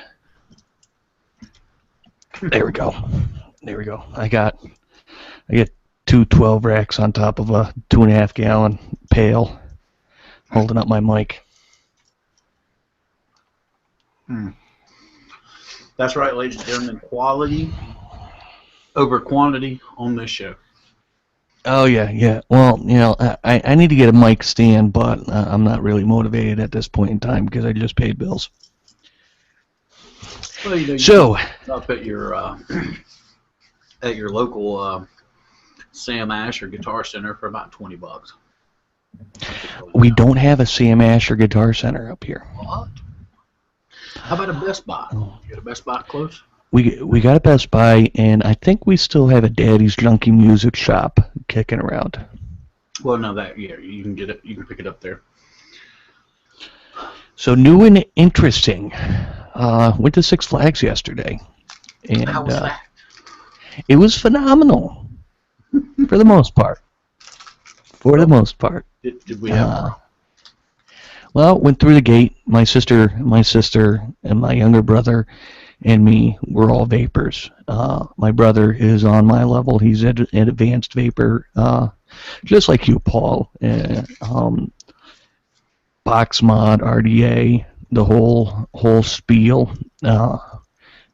There we go. I got 2 12 racks on top of a 2.5 gallon pail, holding up my mic. That's right, ladies and gentlemen. Quality over quantity on this show. Oh yeah. Well, I need to get a mic stand, but I'm not really motivated at this point in time because I just paid bills. Well, you So up at your local Sam Ash or Guitar Center for about $20. We don't have a Sam Asher Guitar Center up here. What? How about a Best Buy? You got a Best Buy close? We got a Best Buy, and I think we still have a Daddy's Junkie Music Shop kicking around. Well, no, that you can get it. You can pick it up there. So new and interesting. Went to Six Flags yesterday, and How was that? it was phenomenal for the most part. For the most part. Did we have? Well, went through the gate. My sister, and my younger brother, and me were all vapors. My brother is on my level. He's an advanced vapor, just like you, Paul. Box mod, RDA, the whole spiel.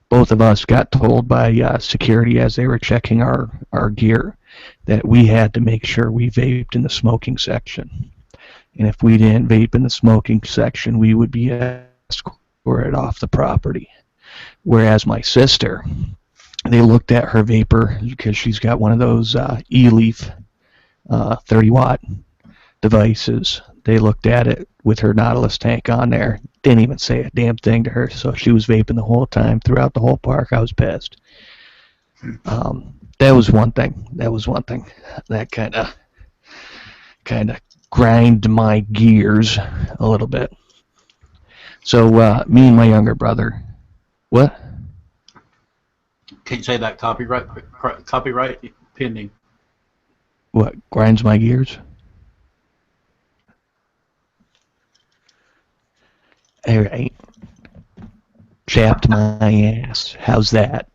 Both of us got told by security as they were checking our gear that we had to make sure we vaped in the smoking section. And if we didn't vape in the smoking section, we would be escorted off the property. Whereas my sister, they looked at her vapor because she's got one of those e-leaf 30-watt devices. They looked at it with her Nautilus tank on there. Didn't even say a damn thing to her. So she was vaping the whole time throughout the whole park. I was pissed. That was one thing. That kind of grind my gears a little bit. So me and my younger brother. What? Can't say that copyright pending. What grinds my gears? All right. Chapped my ass. How's that?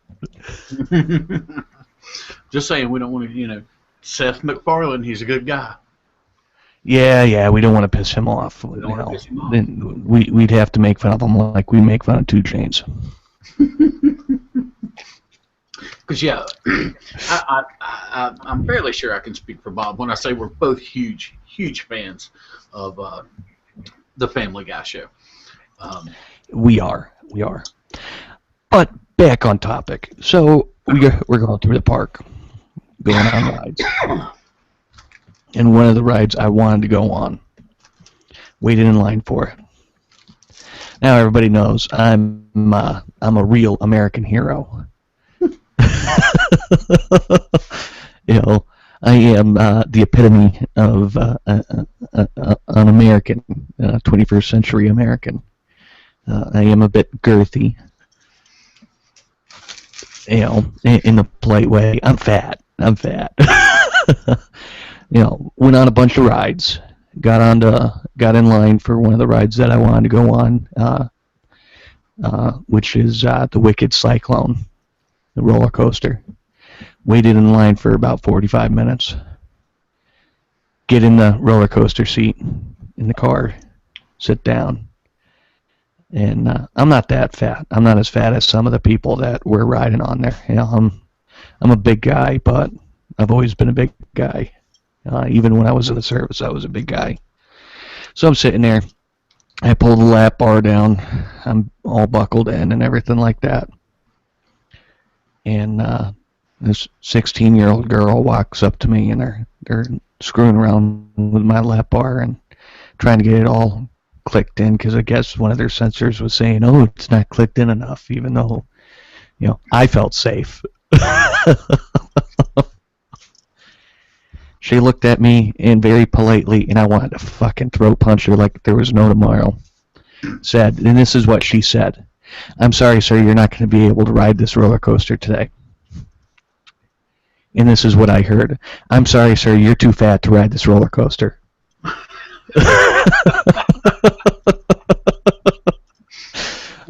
Just saying, we don't want to, Seth MacFarlane, he's a good guy. Yeah, we don't want to piss him off. We don't want to piss him off. Then we'd have to make fun of him like we make fun of 2 Chainz. Because, I'm fairly sure I can speak for Bob when I say we're both huge fans of the Family Guy show. We are. But back on topic. So we're going through the park, going on rides. And one of the rides I wanted to go on, waited in line for it. Now everybody knows I'm a real American hero. I am the epitome of an American, 21st century American. I am a bit girthy, in a polite way. I'm fat. Went on a bunch of rides. Got in line for one of the rides that I wanted to go on, which is the Wicked Cyclone, the roller coaster. Waited in line for about 45 minutes. Get in the roller coaster seat in the car, sit down. And I'm not that fat. I'm not as fat as some of the people that were riding on there. I'm a big guy, but I've always been a big guy. Even when I was in the service, I was a big guy. So I'm sitting there. I pull the lap bar down. I'm all buckled in and everything like that. And this 16-year-old girl walks up to me, and they're screwing around with my lap bar and trying to get it all clicked in, because I guess one of their sensors was saying, "Oh, it's not clicked in enough," even though, I felt safe. She looked at me and very politely, and I wanted to fucking throat punch her like there was no tomorrow. Said, and this is what she said: "I'm sorry, sir, you're not going to be able to ride this roller coaster today." And this is what I heard: "I'm sorry, sir, you're too fat to ride this roller coaster."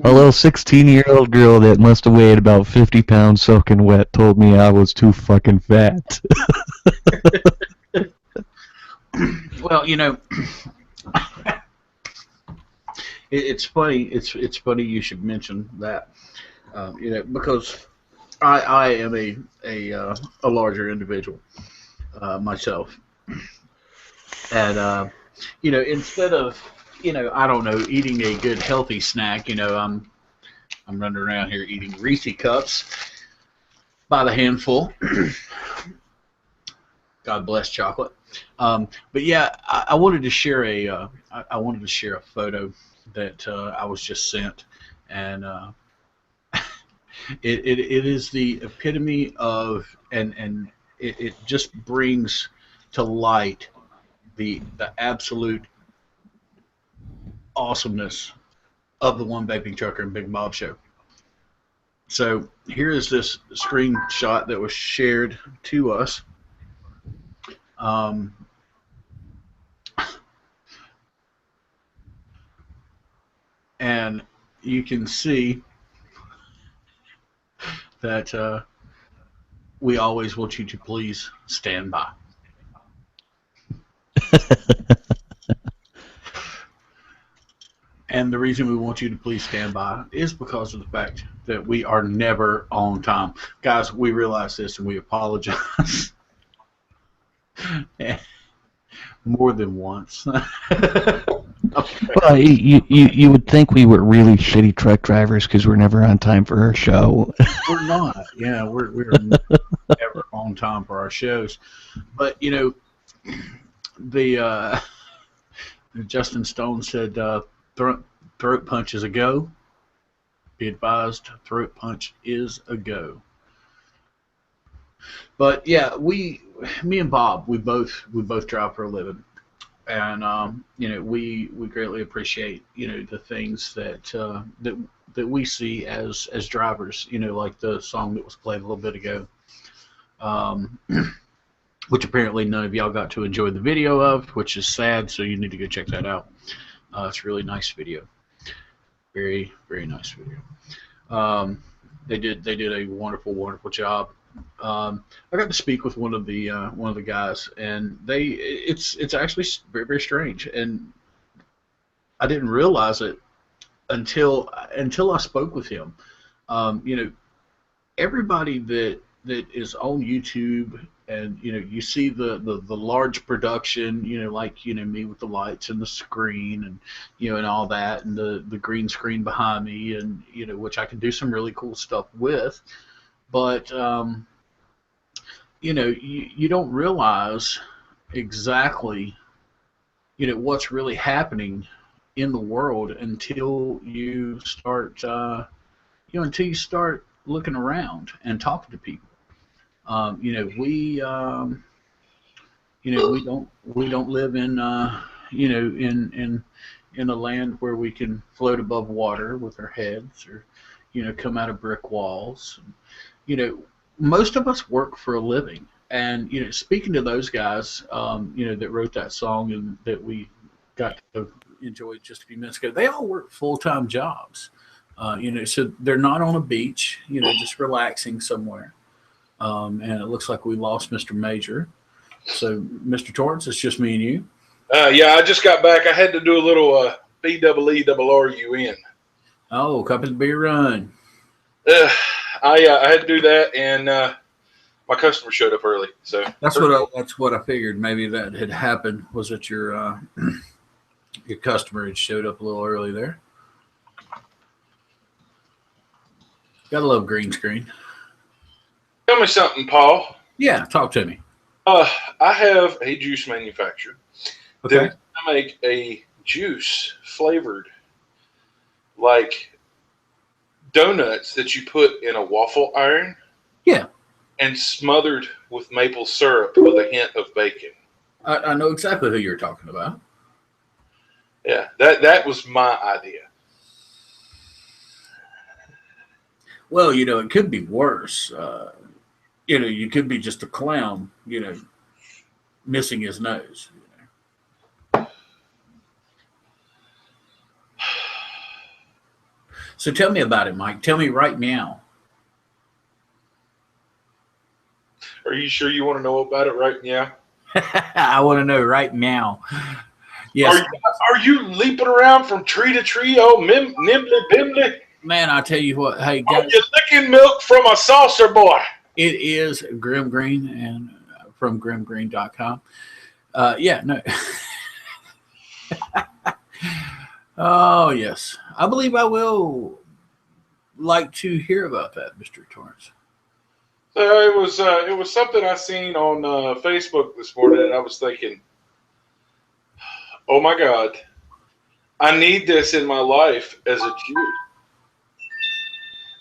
A little 16-year-old girl that must have weighed about 50 pounds soaking wet told me I was too fucking fat. Well, it's funny. It's funny you should mention that. Because I am a larger individual myself, and instead of I don't know, eating a good healthy snack, I'm running around here eating Reese cups by the handful. God bless chocolate. But yeah, I wanted to share I wanted to share a photo that I was just sent, and it is the epitome of, and it just brings to light the absolute awesomeness of the One Vaping Trucker and Big Bob show. So here is this screenshot that was shared to us. And you can see that we always want you to please stand by. And the reason we want you to please stand by is because of the fact that we are never on time. Guys, we realize this and we apologize more than once. Okay. Well, you would think we were really shitty truck drivers because we're never on time for our show. We're not. Yeah, we're never on time for our shows. But, you know, the Justin Stone said throat punch is a go. Be advised, throat punch is a go. But yeah, me and Bob, we both drive for a living, and you know, we greatly appreciate, you know, the things that we see as drivers. You know, like the song that was played a little bit ago, which apparently none of y'all got to enjoy the video of, which is sad. So you need to go check that out. It's a really nice video, very nice video. They did a wonderful job. I got to speak with one of the guys, and it's actually very strange, and I didn't realize it until I spoke with him. You know, everybody that is on YouTube, and you know, you see the large production, you know, like, you know, me with the lights and the screen, and you know, and all that, and the green screen behind me, and you know, which I can do some really cool stuff with. But you know, you don't realize exactly, you know, what's really happening in the world until you start, you know, until you start looking around and talking to people. You know, we don't live in, you know, in a land where we can float above water with our heads, or you know, come out of brick walls. You know, most of us work for a living, and you know, speaking to those guys, you know, that wrote that song and that we got to enjoy just a few minutes ago, they all work full-time jobs. You know, so they're not on a beach, you know, just relaxing somewhere. And it looks like we lost Mr. Major. So, Mr. Torrance, it's just me and you. Yeah, I just got back. I had to do a little BEERRUN. Oh, cup of the beer run. I had to do that, and my customer showed up early. So that's what I figured. Maybe that had happened. Was it your customer had showed up a little early there? Gotta love green screen. Tell me something, Paul. Yeah, talk to me. I have a juice manufacturer. Okay. I make a juice flavored like donuts that you put in a waffle iron. Yeah. And smothered with maple syrup with a hint of bacon. I know exactly who you're talking about. Yeah, that was my idea. Well, you know, it could be worse. You know, you could be just a clown, you know, missing his nose. You know. So tell me about it, Mike. Tell me right now. Are you sure you want to know about it right now? I want to know right now. Yes. Are you leaping around from tree to tree, oh nimbly bimly? Man, I tell you what. Hey, guys. Are you licking milk from a saucer, boy? It is Grim Green, and from grimgreen.com. Yeah, no. Oh, yes. I believe I will like to hear about that, Mr. Torrance. It was something I seen on Facebook this morning, and I was thinking, oh my God, I need this in my life as a Jew.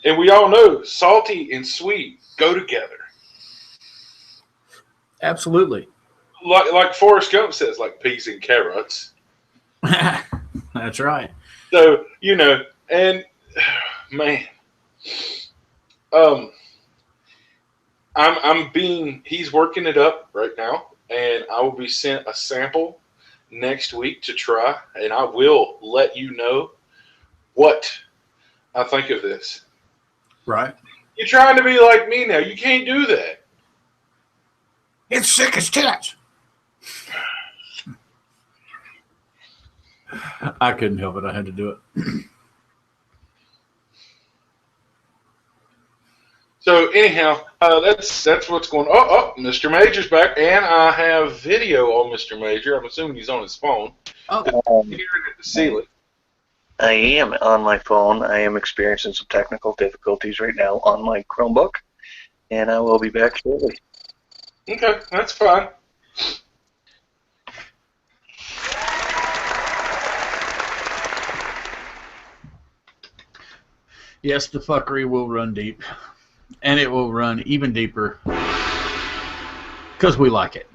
And we all know salty and sweet go together. Absolutely. Like Forrest Gump says, like peas and carrots. That's right. So, and man, um, he's working it up right now, and I will be sent a sample next week to try, and I will let you know what I think of this. Right. You're trying to be like me now. You can't do that. It's sick as tits. I couldn't help it. I had to do it. So anyhow, that's what's going on. Oh, Mr. Major's back, and I have video on Mr. Major. I'm assuming he's on his phone. Oh, Hearing at the ceiling. I am on my phone. I am experiencing some technical difficulties right now on my Chromebook, and I will be back shortly. Okay, that's fine. yes, the fuckery will run deep, and it will run even deeper because we like it.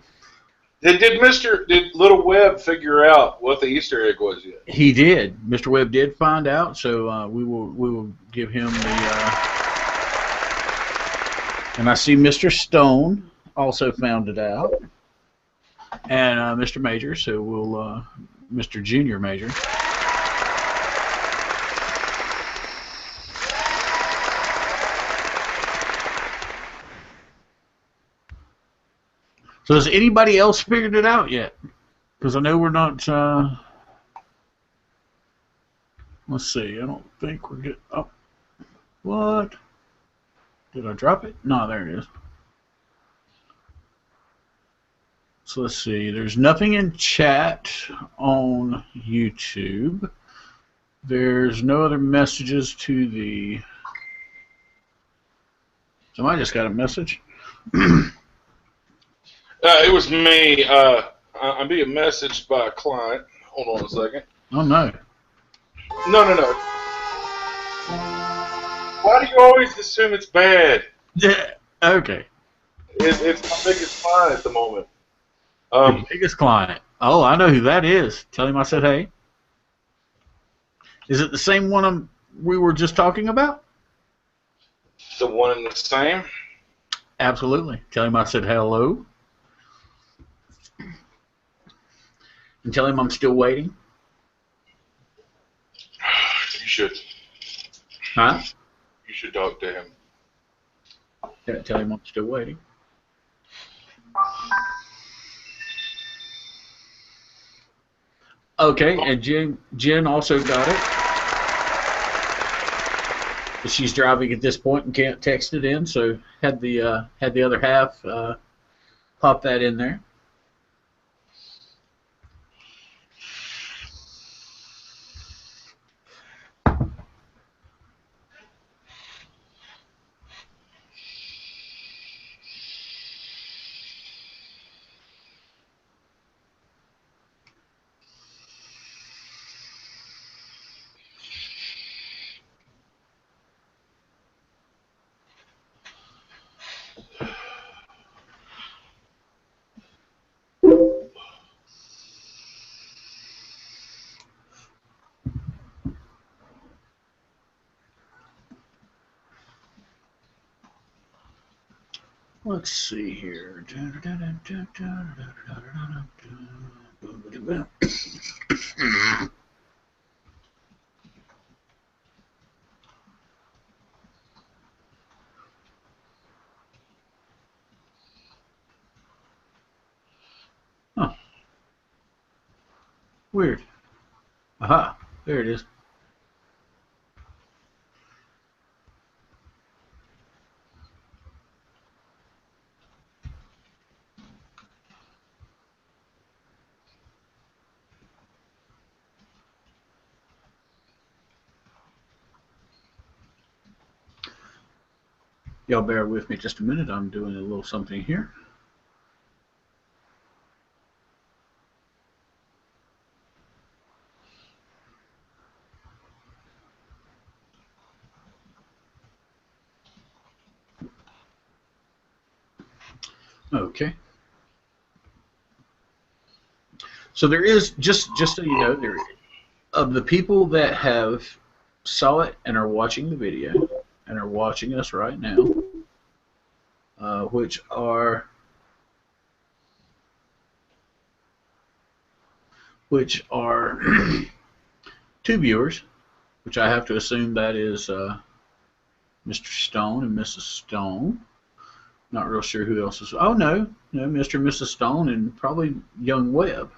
Did Little Webb figure out what the Easter egg was yet? He did. Mr. Webb did find out, so we will give him the. And I see Mr. Stone also found it out, and Mr. Major. So we'll Mr. Junior Major. So has anybody else figured it out yet? Because I know we're not. Let's see. I don't think we're getting. Oh, what? Did I drop it? No, there it is. So let's see. There's nothing in chat on YouTube. There's no other messages to the. Somebody just got a message. It was me. I'm being messaged by a client. Hold on a second. Oh no. No. Why do you always assume it's bad? Yeah. Okay. It's my biggest client at the moment. Your biggest client. Oh, I know who that is. Tell him I said hey. Is it the same one we were just talking about? The one and the same. Absolutely. Tell him I said hello. And tell him I'm still waiting. You should. Huh? You should talk to him. Tell him I'm still waiting. Okay, and Jen also got it. But she's driving at this point and can't text it in, so had the other half pop that in there. Let's see here. Huh. Weird. Aha. There it is. Y'all bear with me just a minute. I'm doing a little something here. Okay. So there is, just so you know, there of the people that have saw it and are watching the video and are watching us right now, which are two viewers, which I have to assume that is Mr. Stone and Mrs. Stone. Not real sure who else is. Oh no, Mr. and Mrs. Stone and probably Young Webb.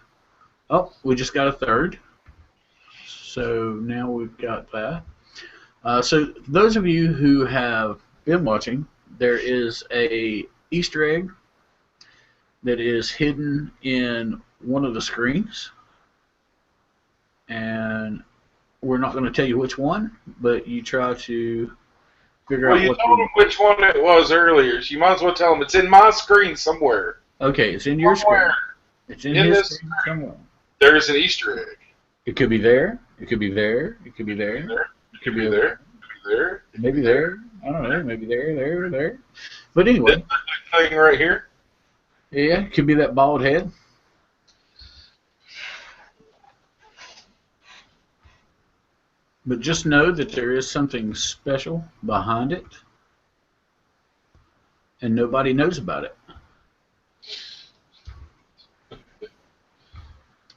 Oh, we just got a third. So now we've got that. So those of you who have been watching, there is a Easter egg that is hidden in one of the screens, and we're not going to tell you which one, but you try to figure out you what. told them which one it was earlier, so you might as well tell them it's in my screen somewhere. Okay, it's in your screen. It's in his screen somewhere. There's an Easter egg. It could be there. It could be there. It could be there. It could be there. It could be there. Maybe there. I don't know. Maybe there. But anyway. That thing right here. Yeah, it could be that bald head. But just know that there is something special behind it, and nobody knows about it.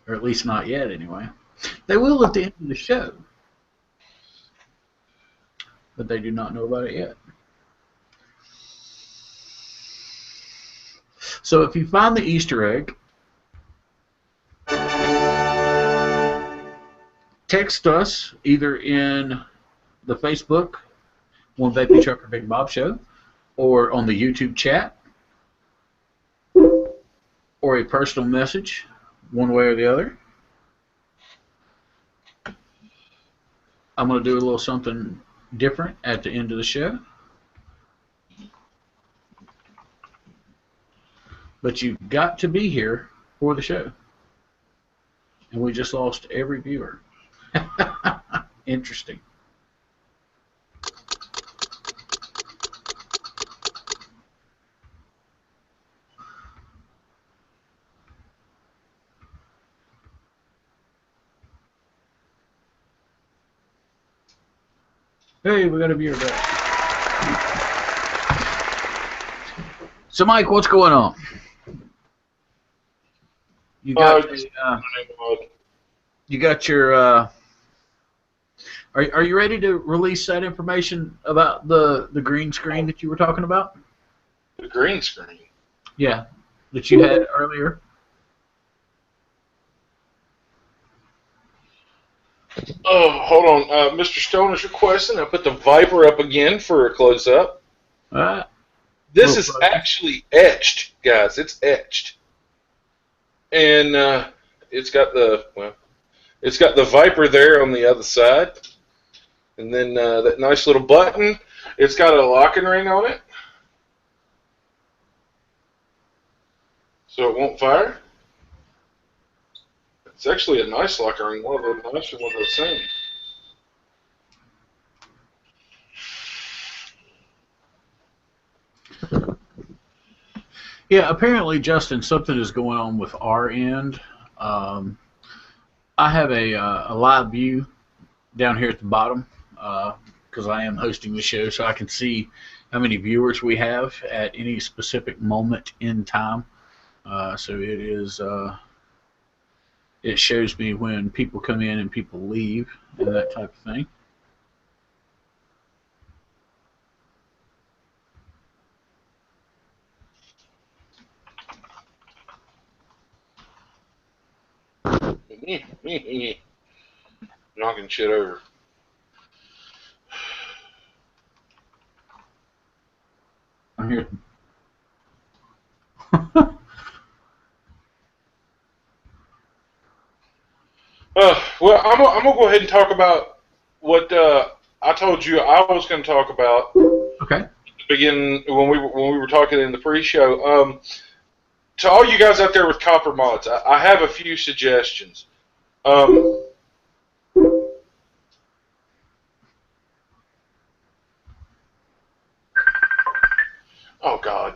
Or at least not yet, anyway. They will at the end of the show, but they do not know about it yet. So if you find the Easter egg, text us either in the Facebook, 1VapingTrucker Big Bob Show, or on the YouTube chat, or a personal message, one way or the other. I'm going to do a little something different at the end of the show. But you've got to be here for the show. And we just lost every viewer. Interesting. Hey, we got a viewer back. So, Mike, what's going on? You got your. Are you ready to release that information about the green screen that you were talking about? The green screen? Yeah, that you had earlier. Oh, hold on. Mr. Stone is requesting I put the Viper up again for a close-up. This is actually etched, guys. It's etched. And it's got the Viper there on the other side. And then that nice little button. It's got a locking ring on it. So it won't fire. It's actually a nice locking ring, one of the nicer ones I've seen. Yeah, apparently, Justin, something is going on with our end. I have a live view down here at the bottom because I am hosting the show, so I can see how many viewers we have at any specific moment in time. So it is. It shows me when people come in and people leave and that type of thing. Knocking shit over. I'm here. Well, I'm gonna go ahead and talk about what I told you I was going to talk about. Okay. begin when we were talking in the pre-show. To all you guys out there with copper mods, I have a few suggestions. Oh God.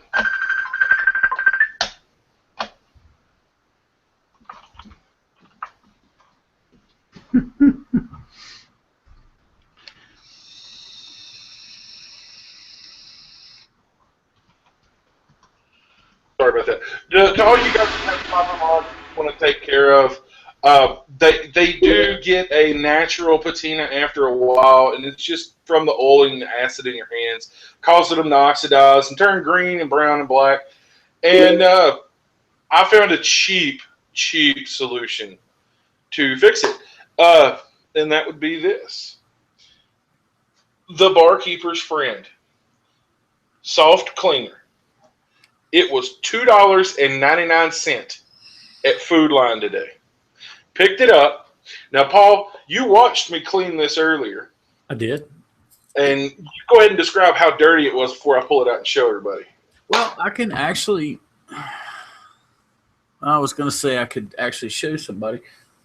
Sorry about that. To all you guys who have copper mods want to take care of, they do get a natural patina after a while, and it's just from the oil and the acid in your hands, causing them to oxidize and turn green and brown and black. And I found a cheap solution to fix it, and that would be this: the Barkeeper's Friend Soft Cleaner. It was $2.99 at Food Line today. Picked it up. Now, Paul, you watched me clean this earlier. I did. And you go ahead and describe how dirty it was before I pull it out and show everybody. Well, I can actually. I was going to say I could actually show somebody,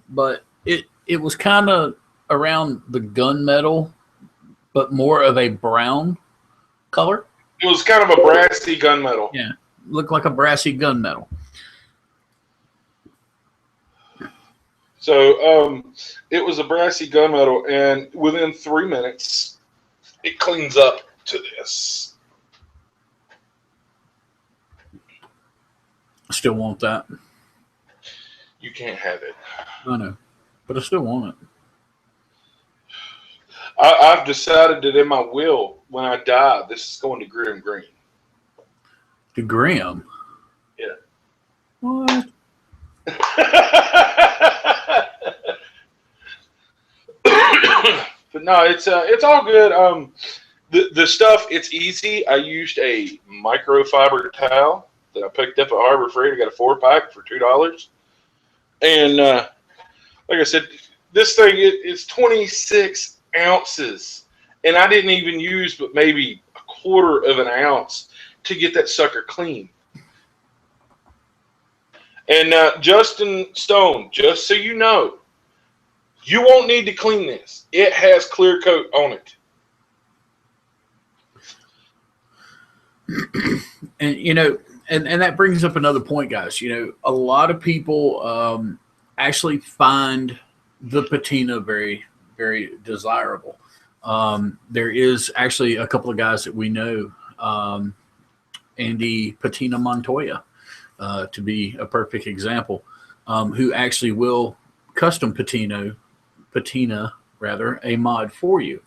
but it was kind of around the gunmetal, but more of a brown color. It was kind of a brassy gunmetal. Yeah, looked like a brassy gunmetal. So it was a brassy gunmetal, and within 3 minutes, it cleans up to this. I still want that. You can't have it. I know, but I still want it. I've decided that in my will, when I die, this is going to Grim Green. To Graham? Yeah. What? But no, it's all good. The stuff, it's easy. I used a microfiber towel that I picked up at Harbor Freight. I got a 4-pack for $2. And like I said, this thing it's 26 ounces, and I didn't even use but maybe a quarter of an ounce to get that sucker clean. And Justin Stone, just so you know, you won't need to clean this. It has clear coat on it. And you know, and that brings up another point, guys. You know, a lot of people actually find the patina very, very desirable. There is actually a couple of guys that we know, Andy Patina Montoya, to be a perfect example, who actually will custom patina rather a mod for you.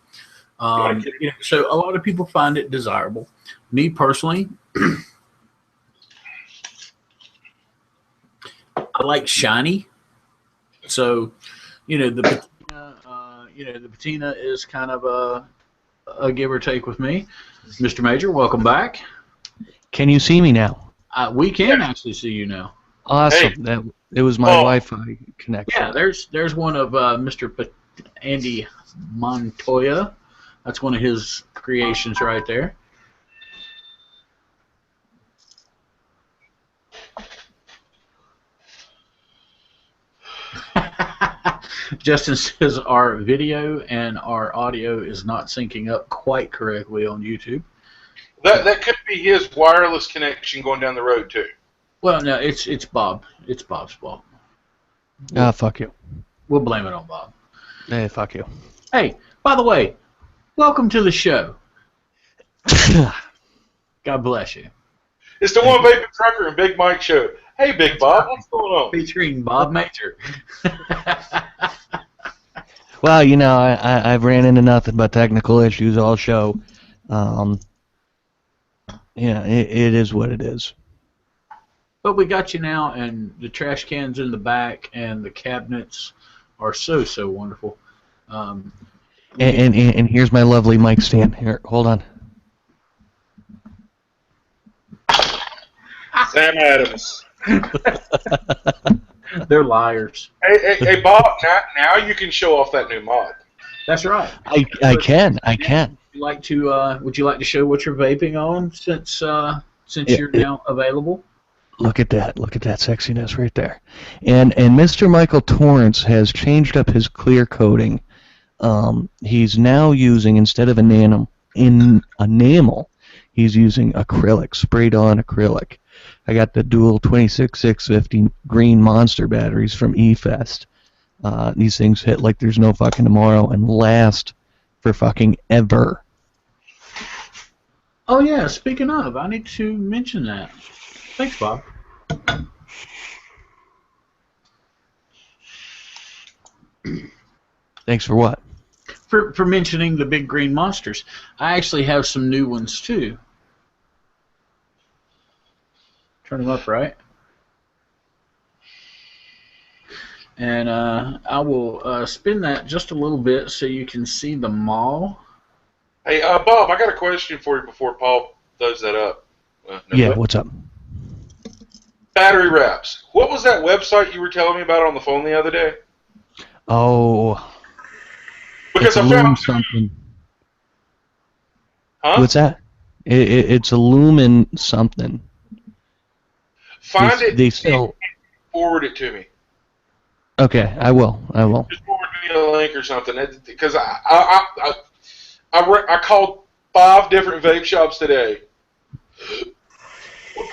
You know, so a lot of people find it desirable. Me personally, I like shiny. So, you know, the patina is kind of a give or take with me. Mr. Major, welcome back. Can you see me now? We can actually see you now. Awesome. Hey. It was my Wi-Fi connection. Yeah, there's one of Mr. Andy Montoya. That's one of his creations right there. Justin says our video and our audio is not syncing up quite correctly on YouTube. That could be his wireless connection going down the road too. Well, no, it's Bob. It's Bob's fault. Ah, fuck you. We'll blame it on Bob. Hey, fuck you. Hey, by the way, welcome to the show. God bless you. It's the 1VapingTrucker and Big Mike show. Hey, Big Bob, what's going on? Featuring Bob Major. Well, you know, I've ran into nothing but technical issues all show. Yeah, it is what it is. But we got you now, and the trash cans in the back and the cabinets are so wonderful. And here's my lovely mic stand. Here, hold on. Sam Adams. They're liars. Hey, Bob, now you can show off that new mod. That's right. I can. Would you like to show what you're vaping on since you're now available? Look at that. Look at that sexiness right there. And Mr. Michael Torrance has changed up his clear coating. He's now using, instead of enamel, he's using acrylic, sprayed on acrylic. I got the dual 26650 green monster batteries from eFest. These things hit like there's no fucking tomorrow and last for fucking ever. Oh yeah, speaking of, I need to mention that. Thanks, Bob. Thanks for what? For mentioning the big green monsters. I actually have some new ones too. Turn them up, right? And I will spin that just a little bit so you can see the mall. Hey, Bob, I got a question for you before Paul does that up. Yeah, what's up? Battery wraps. What was that website you were telling me about on the phone the other day? Oh, Because I Lumen found something. Huh? What's that? It's a Lumen something. Find it. They still Forward it to me. Okay, I will. Just forward me a link or something. Because I called 5 different vape shops today.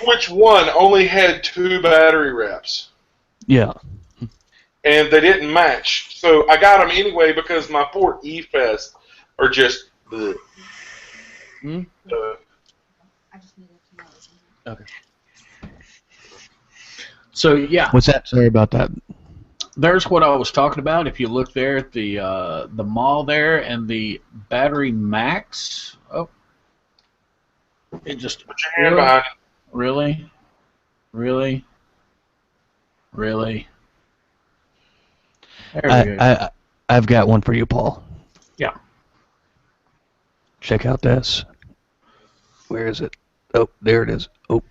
Which one only had 2 battery wraps? Yeah. And they didn't match. So I got them anyway because my poor eFest are just bleh. Okay. So yeah. What's that? Sorry about that. There's what I was talking about. If you look there at the mall there and the battery max. Oh, it just Put your hand behind it. Really. There we go. I've got one for you, Paul. Yeah. Check out this. Where is it? Oh, there it is. Oh.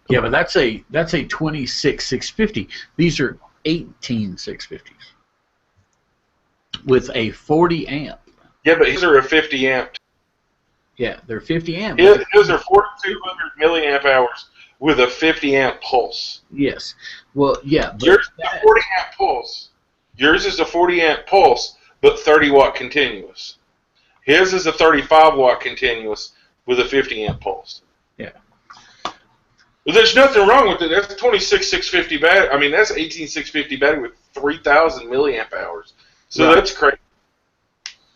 Yeah, but that's a 26650. These are 18650s with a 40 amp. Yeah, but these are a 50 amp. Yeah, they're 50 amp. Those are 4,200 milliamp hours with a 50 amp pulse. Yes. Well, yeah. Yours is a 40 amp pulse. Yours is a 40 amp pulse, but 30 watt continuous. His is a 35 watt continuous with a 50 amp pulse. Yeah. But there's nothing wrong with it. That's 26650 battery. I mean, that's 18650 battery with 3,000 milliamp hours. So Right. that's crazy.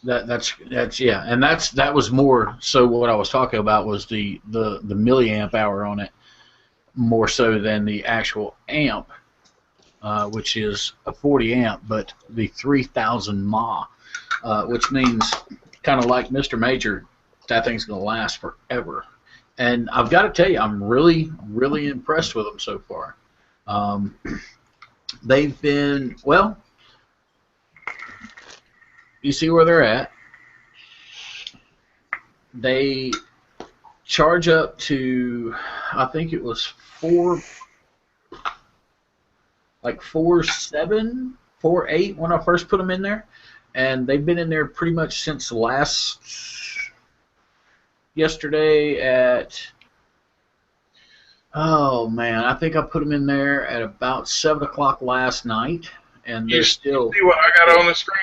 That's yeah, and that was more so what I was talking about was the milliamp hour on it, more so than the actual amp, which is a 40 amp, but the 3,000 mAh, which means kind of like Mr. Major, that thing's gonna last forever. And I've got to tell you, I'm really impressed with them so far. They've been, well, you see where they're at. They charge up to, I think it was 4.7, 4.8 when I first put them in there. And they've been in there pretty much since yesterday at, oh man, I think I put them in there at about 7 o'clock last night, and they're still. See what I got on the screen?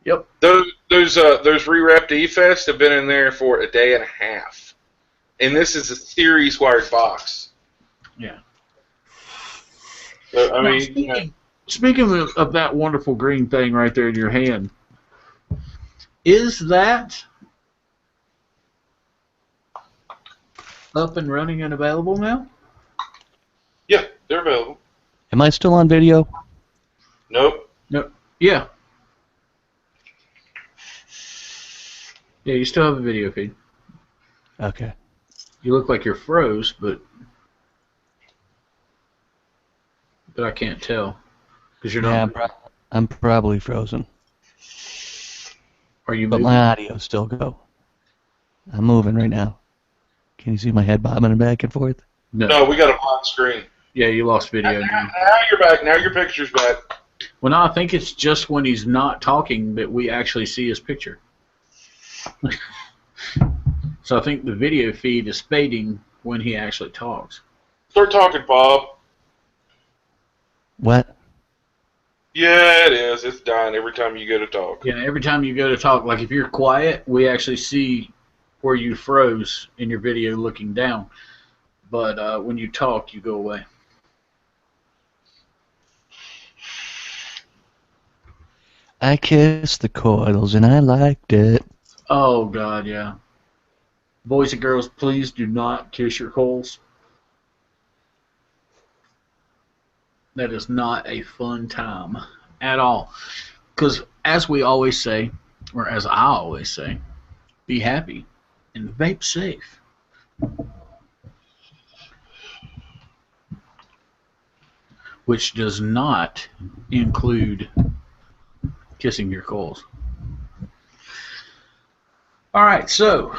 Yep. Those re-wrapped eFest have been in there for a day and a half, and this is a series wired box. Yeah. So, I Now, mean, speaking of that wonderful green thing right there in your hand. Is that up and running and available now? yeah, they're available. Am I still on video? Nope. No. Yeah. Yeah, you still have a video feed. Okay. You look like you're froze, but I can't tell because you're not. Yeah, I'm probably frozen. Are you But moving? my audio still go. I'm moving right now. Can you see my head bobbing back and forth? No, we got a blind screen. Yeah, you lost video. Now you're back. Now your picture's back. Well, no, I think it's just when he's not talking that we actually see his picture. So I think the video feed is fading when he actually talks. Start talking, Bob. What? Yeah, it is. It's dying every time you go to talk. Yeah, every time you go to talk, like if you're quiet, we actually see where you froze in your video looking down. But when you talk, you go away. I kissed the coils and I liked it. Oh, God, yeah. Boys and girls, please do not kiss your coals. That is not a fun time at all. Because as we always say, or as I always say, be happy and vape safe. Which does not include kissing your coals. All right, so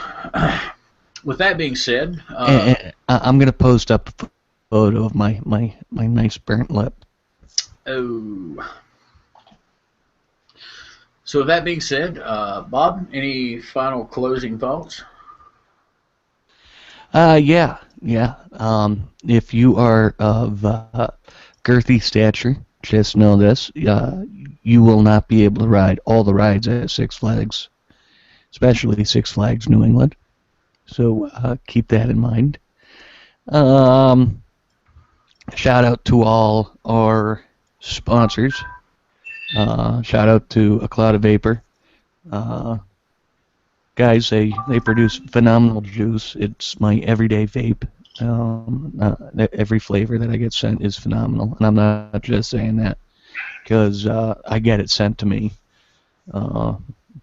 with that being said, I'm gonna post up a photo of my nice burnt lip. oh. So with that being said, Bob, any final closing thoughts? Yeah. If you are of girthy stature, just know this: you will not be able to ride all the rides at Six Flags, especially Six Flags New England. So keep that in mind. Shout out to all our sponsors. Shout out to A Cloud of Vapor. Guys, they produce phenomenal juice. It's my everyday vape. Every flavor that I get sent is phenomenal, and I'm not just saying that because I get it sent to me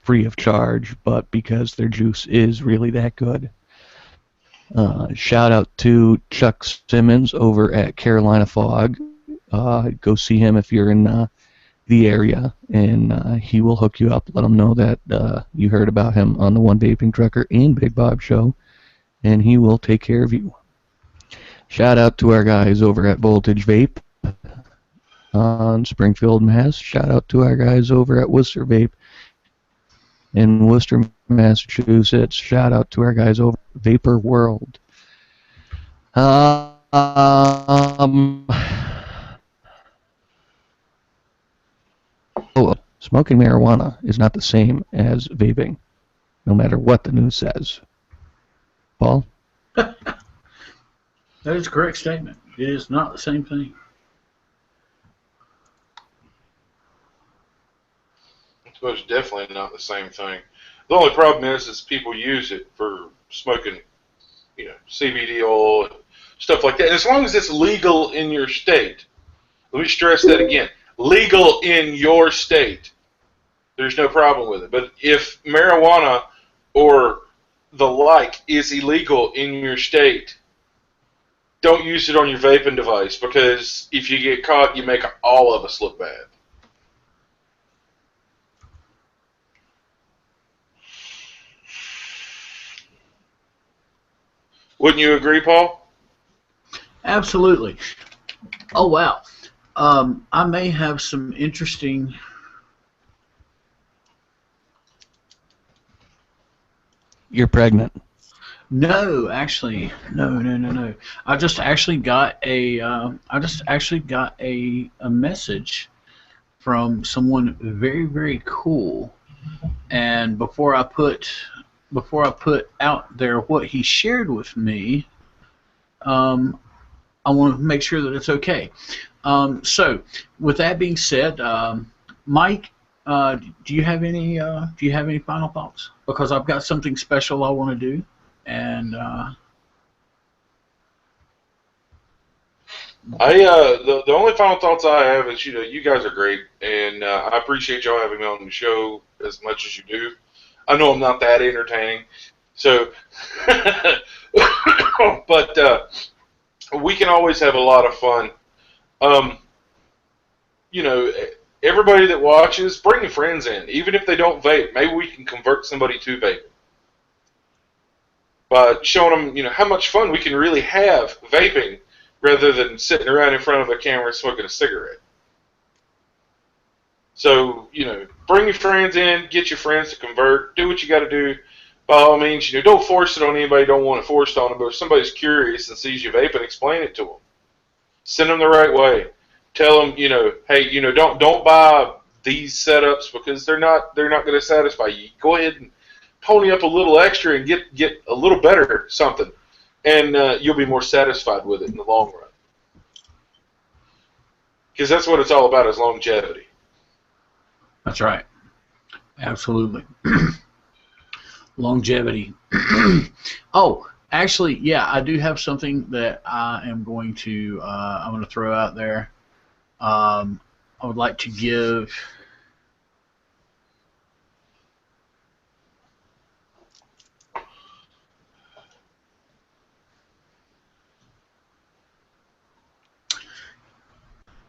free of charge, but because their juice is really that good. Shout out to Chuck Simmons over at Carolina Fog. Go see him if you're in the area, and he will hook you up. Let him know that you heard about him on the One Vaping Trucker and Big Bob show, and he will take care of you. Shout out to our guys over at Voltage Vape on Springfield, Mass. Shout out to our guys over at Worcester Vape in Worcester, Massachusetts. Shout out to our guys over at Vapor World. Smoking marijuana is not the same as vaping, no matter what the news says. Paul? That is a correct statement. It is not the same thing. It's most definitely not the same thing. The only problem is people use it for smoking, CBD oil, stuff like that. And as long as it's legal in your state, let me stress that again, legal in your state, there's no problem with it. But if marijuana or the like is illegal in your state, don't use it on your vaping device, because if you get caught, you make all of us look bad. Wouldn't you agree, Paul? Absolutely. Oh, wow. I may have some interesting... You're pregnant. No, actually, no. I just actually got a message from someone very, very cool. And before I put out there what he shared with me, I want to make sure that it's okay. So, with that being said, Mike, do you have any final thoughts? Because I've got something special I want to do, and the only final thoughts I have is, you guys are great, and I appreciate y'all having me on the show as much as you do. I know I'm not that entertaining, so but we can always have a lot of fun. Everybody that watches, bring your friends in, even if they don't vape. Maybe we can convert somebody to vape by showing them, how much fun we can really have vaping, rather than sitting around in front of a camera smoking a cigarette. So, bring your friends in, get your friends to convert, do what you got to do. By all means, don't force it on anybody. Don't want it forced on them. But if somebody's curious and sees you vaping, explain it to them. Send them the right way. Tell them, hey, don't buy these setups because they're not going to satisfy you. Go ahead and pony up a little extra and get a little better something, and you'll be more satisfied with it in the long run. Because that's what it's all about, is longevity. That's right. Absolutely. Longevity. Oh, actually, yeah, I do have something that I am going to I'm going to throw out there. I would like to give.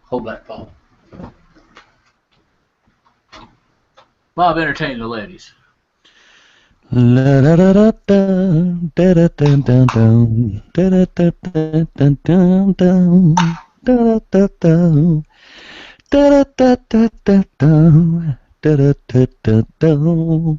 Hold that thought. Bob, entertain the ladies. La da da da da da da da da da da da da da da da da da da.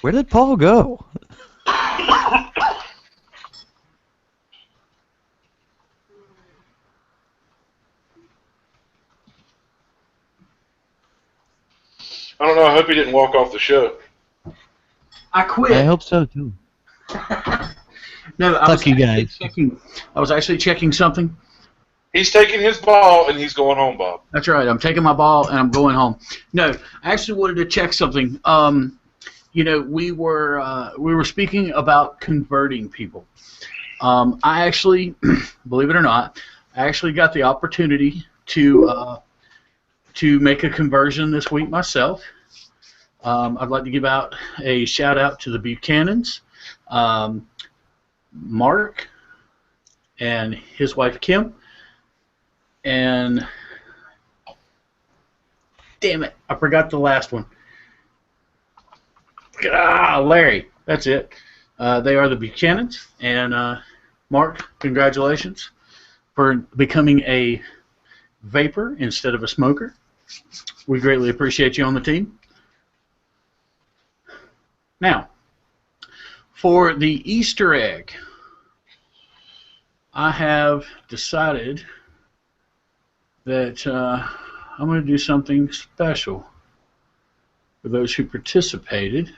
Where did Paul go? I don't know. I hope he didn't walk off the show. I quit. I hope so too. No, Fuck you guys. I was actually checking something. He's taking his ball and he's going home, Bob. That's right. I'm taking my ball and I'm going home. No, I actually wanted to check something. We were speaking about converting people. I actually, believe it or not, I actually got the opportunity to make a conversion this week myself. I'd like to give out a shout out to the Buchanans, Mark, and his wife Kim, and damn it, I forgot the last one. Larry. That's it. They are the Buchanans, and Mark, congratulations for becoming a vapor instead of a smoker. We greatly appreciate you on the team. Now, for the Easter egg, I have decided that I'm going to do something special for those who participated.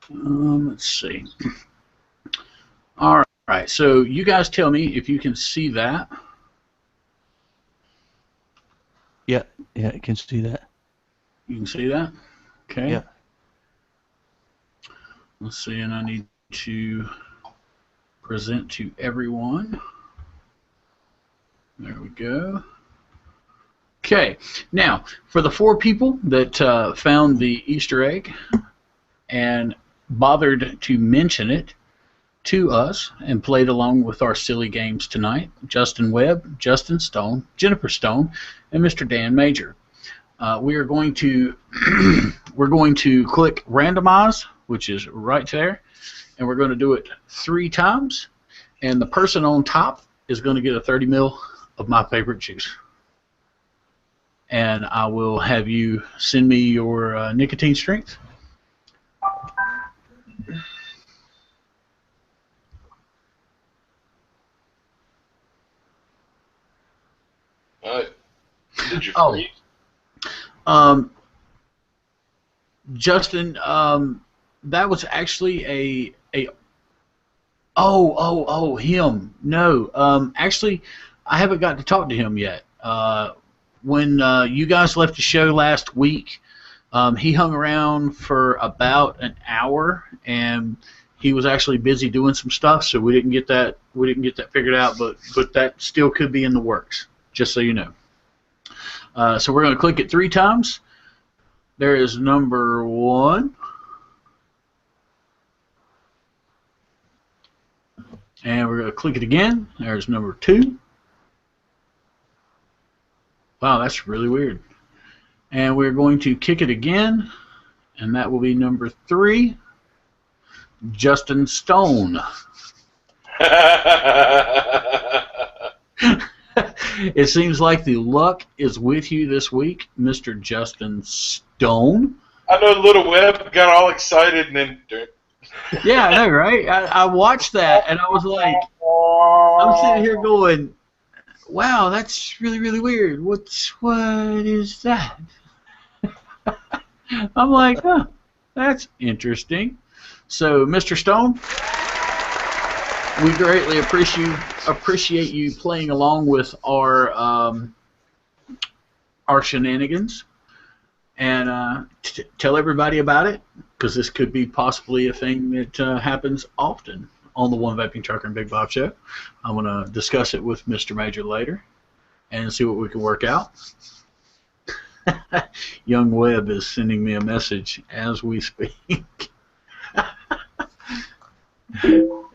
Let's see. All right, so you guys tell me if you can see that. Yeah, I can see that. You can see that? Okay. Yeah. Let's see, and I need to present to everyone. There we go. Okay, now, for the 4 people that found the Easter egg and bothered to mention it to us and played along with our silly games tonight, Justin Webb, Justin Stone, Jennifer Stone, and Mr. Dan Major. We are going to we're going to click randomize, which is right there, and we're going to do it 3 times, and the person on top is going to get a 30 ml of my favorite juice. And I will have you send me your nicotine strength. Did you freeze? Justin, that was actually him. No, actually, I haven't got to talk to him yet. When you guys left the show last week, he hung around for about an hour, and he was actually busy doing some stuff, so we didn't get that figured out. But that still could be in the works, just so you know. So we're going to click it 3 times. There is number 1. And we're going to click it again. There's number 2. Wow, that's really weird. And we're going to kick it again, and that will be number 3, Justin Stone. It seems like the luck is with you this week, Mr. Justin Stone. I know Little Web got all excited and then... Yeah, I know, right? I watched that, and I was like, I'm sitting here going, wow, that's really, really weird. What is that? I'm like, huh, that's interesting. So, Mr. Stone, we greatly appreciate you playing along with our shenanigans, and tell everybody about it, because this could be possibly a thing that happens often on the One Vaping Trucker and Big Bob show. I'm going to discuss it with Mr. Major later and see what we can work out. Young Webb is sending me a message as we speak.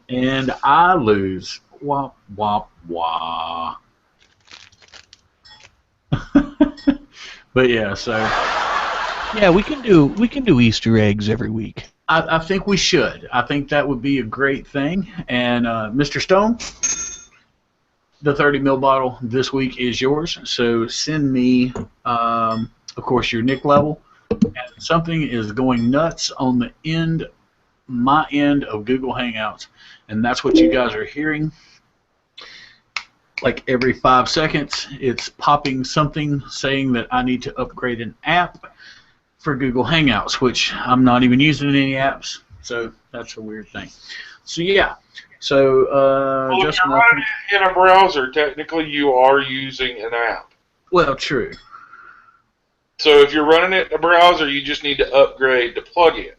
And I lose. Wah, wah, wah. But yeah, so... Yeah, we can do Easter eggs every week. I think we should. I think that would be a great thing. And Mr. Stone, the 30 ml bottle this week is yours. So send me, of course, your nick level. And something is going nuts on my end of Google Hangouts, and that's what you guys are hearing. Like every 5 seconds, it's popping something saying that I need to upgrade an app for Google Hangouts, which I'm not even using any apps, so that's a weird thing. So yeah, so well, if you're running it in a browser, technically you are using an app. Well, true. So if you're running it in a browser, you just need to upgrade the plugin.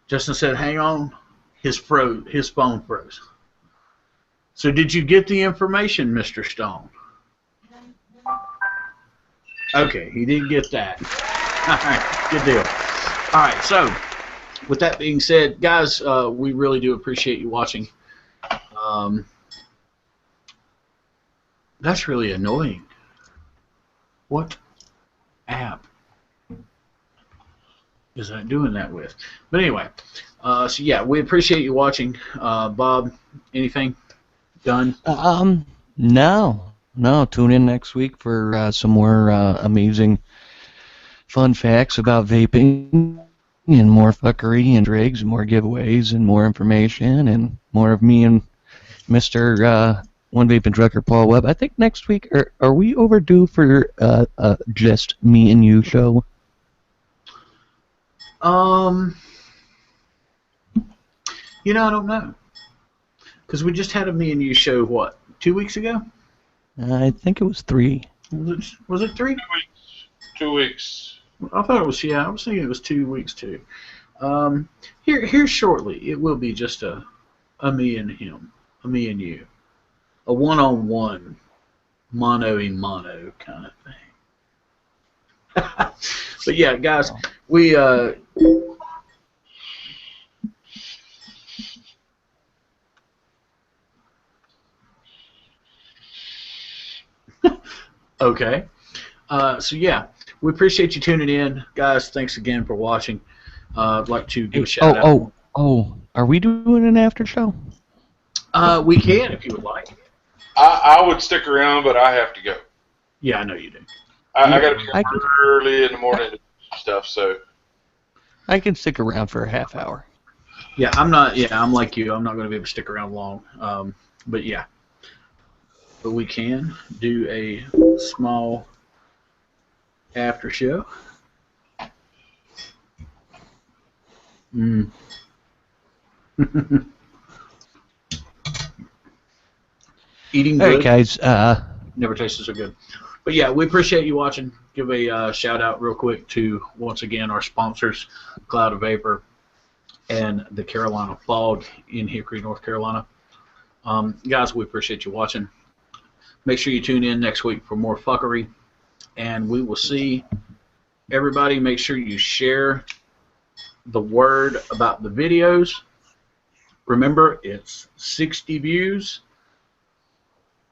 Justin said, hang on, his phone froze. So did you get the information, Mr. Stone? Okay, he didn't get that. All right, good deal. All right, so with that being said, guys, we really do appreciate you watching. That's really annoying. What app is that doing that with? But anyway, so yeah, we appreciate you watching. Bob, anything? Done? No. Tune in next week for some more amazing fun facts about vaping, and more fuckery and rigs, and more giveaways, and more information, and more of me and Mr. One Vaping Trucker Paul Webb. I think next week, are we overdue for just me and you show? You know, I don't know. Because we just had a me and you show, what, 2 weeks ago? I think it was 3. Was it 3? 2 weeks. I thought it was, yeah, I was thinking it was 2 weeks too. Here shortly, it will be just a me and him, a me and you. A one-on-one, mono-y-mono kind of thing. But yeah, guys, we... Okay. So yeah, we appreciate you tuning in, guys. Thanks again for watching. I'd like to give a shout out. Are we doing an after show? We can if you would like. I would stick around, but I have to go. Yeah, I know you do. I got to be up early in the morning to do stuff, so. I can stick around for a half hour. Yeah, I'm not. Yeah, I'm like you. I'm not going to be able to stick around long. But yeah. But we can do a small after show. Eating good. All right, guys. Never tasted so good. But yeah, we appreciate you watching. Give a shout out real quick to, once again, our sponsors, Cloud of Vapor and the Carolina Fog in Hickory, North Carolina. Guys, we appreciate you watching. Make sure you tune in next week for more fuckery, and we will see everybody make sure you share the word about the videos. Remember, it's 60 views,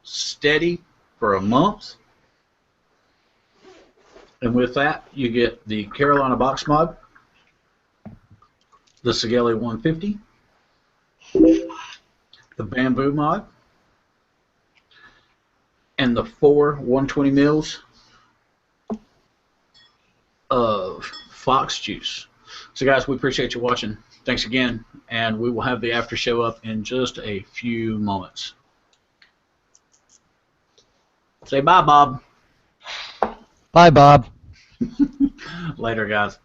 steady for a month. And with that, you get the Carolina Box Mod, the Sigelli 150, the Bamboo Mod, and the 4 120 mils of Fox Juice. So guys, we appreciate you watching. Thanks again, and we will have the after show up in just a few moments. Say bye, Bob. Bye, Bob. Later, guys.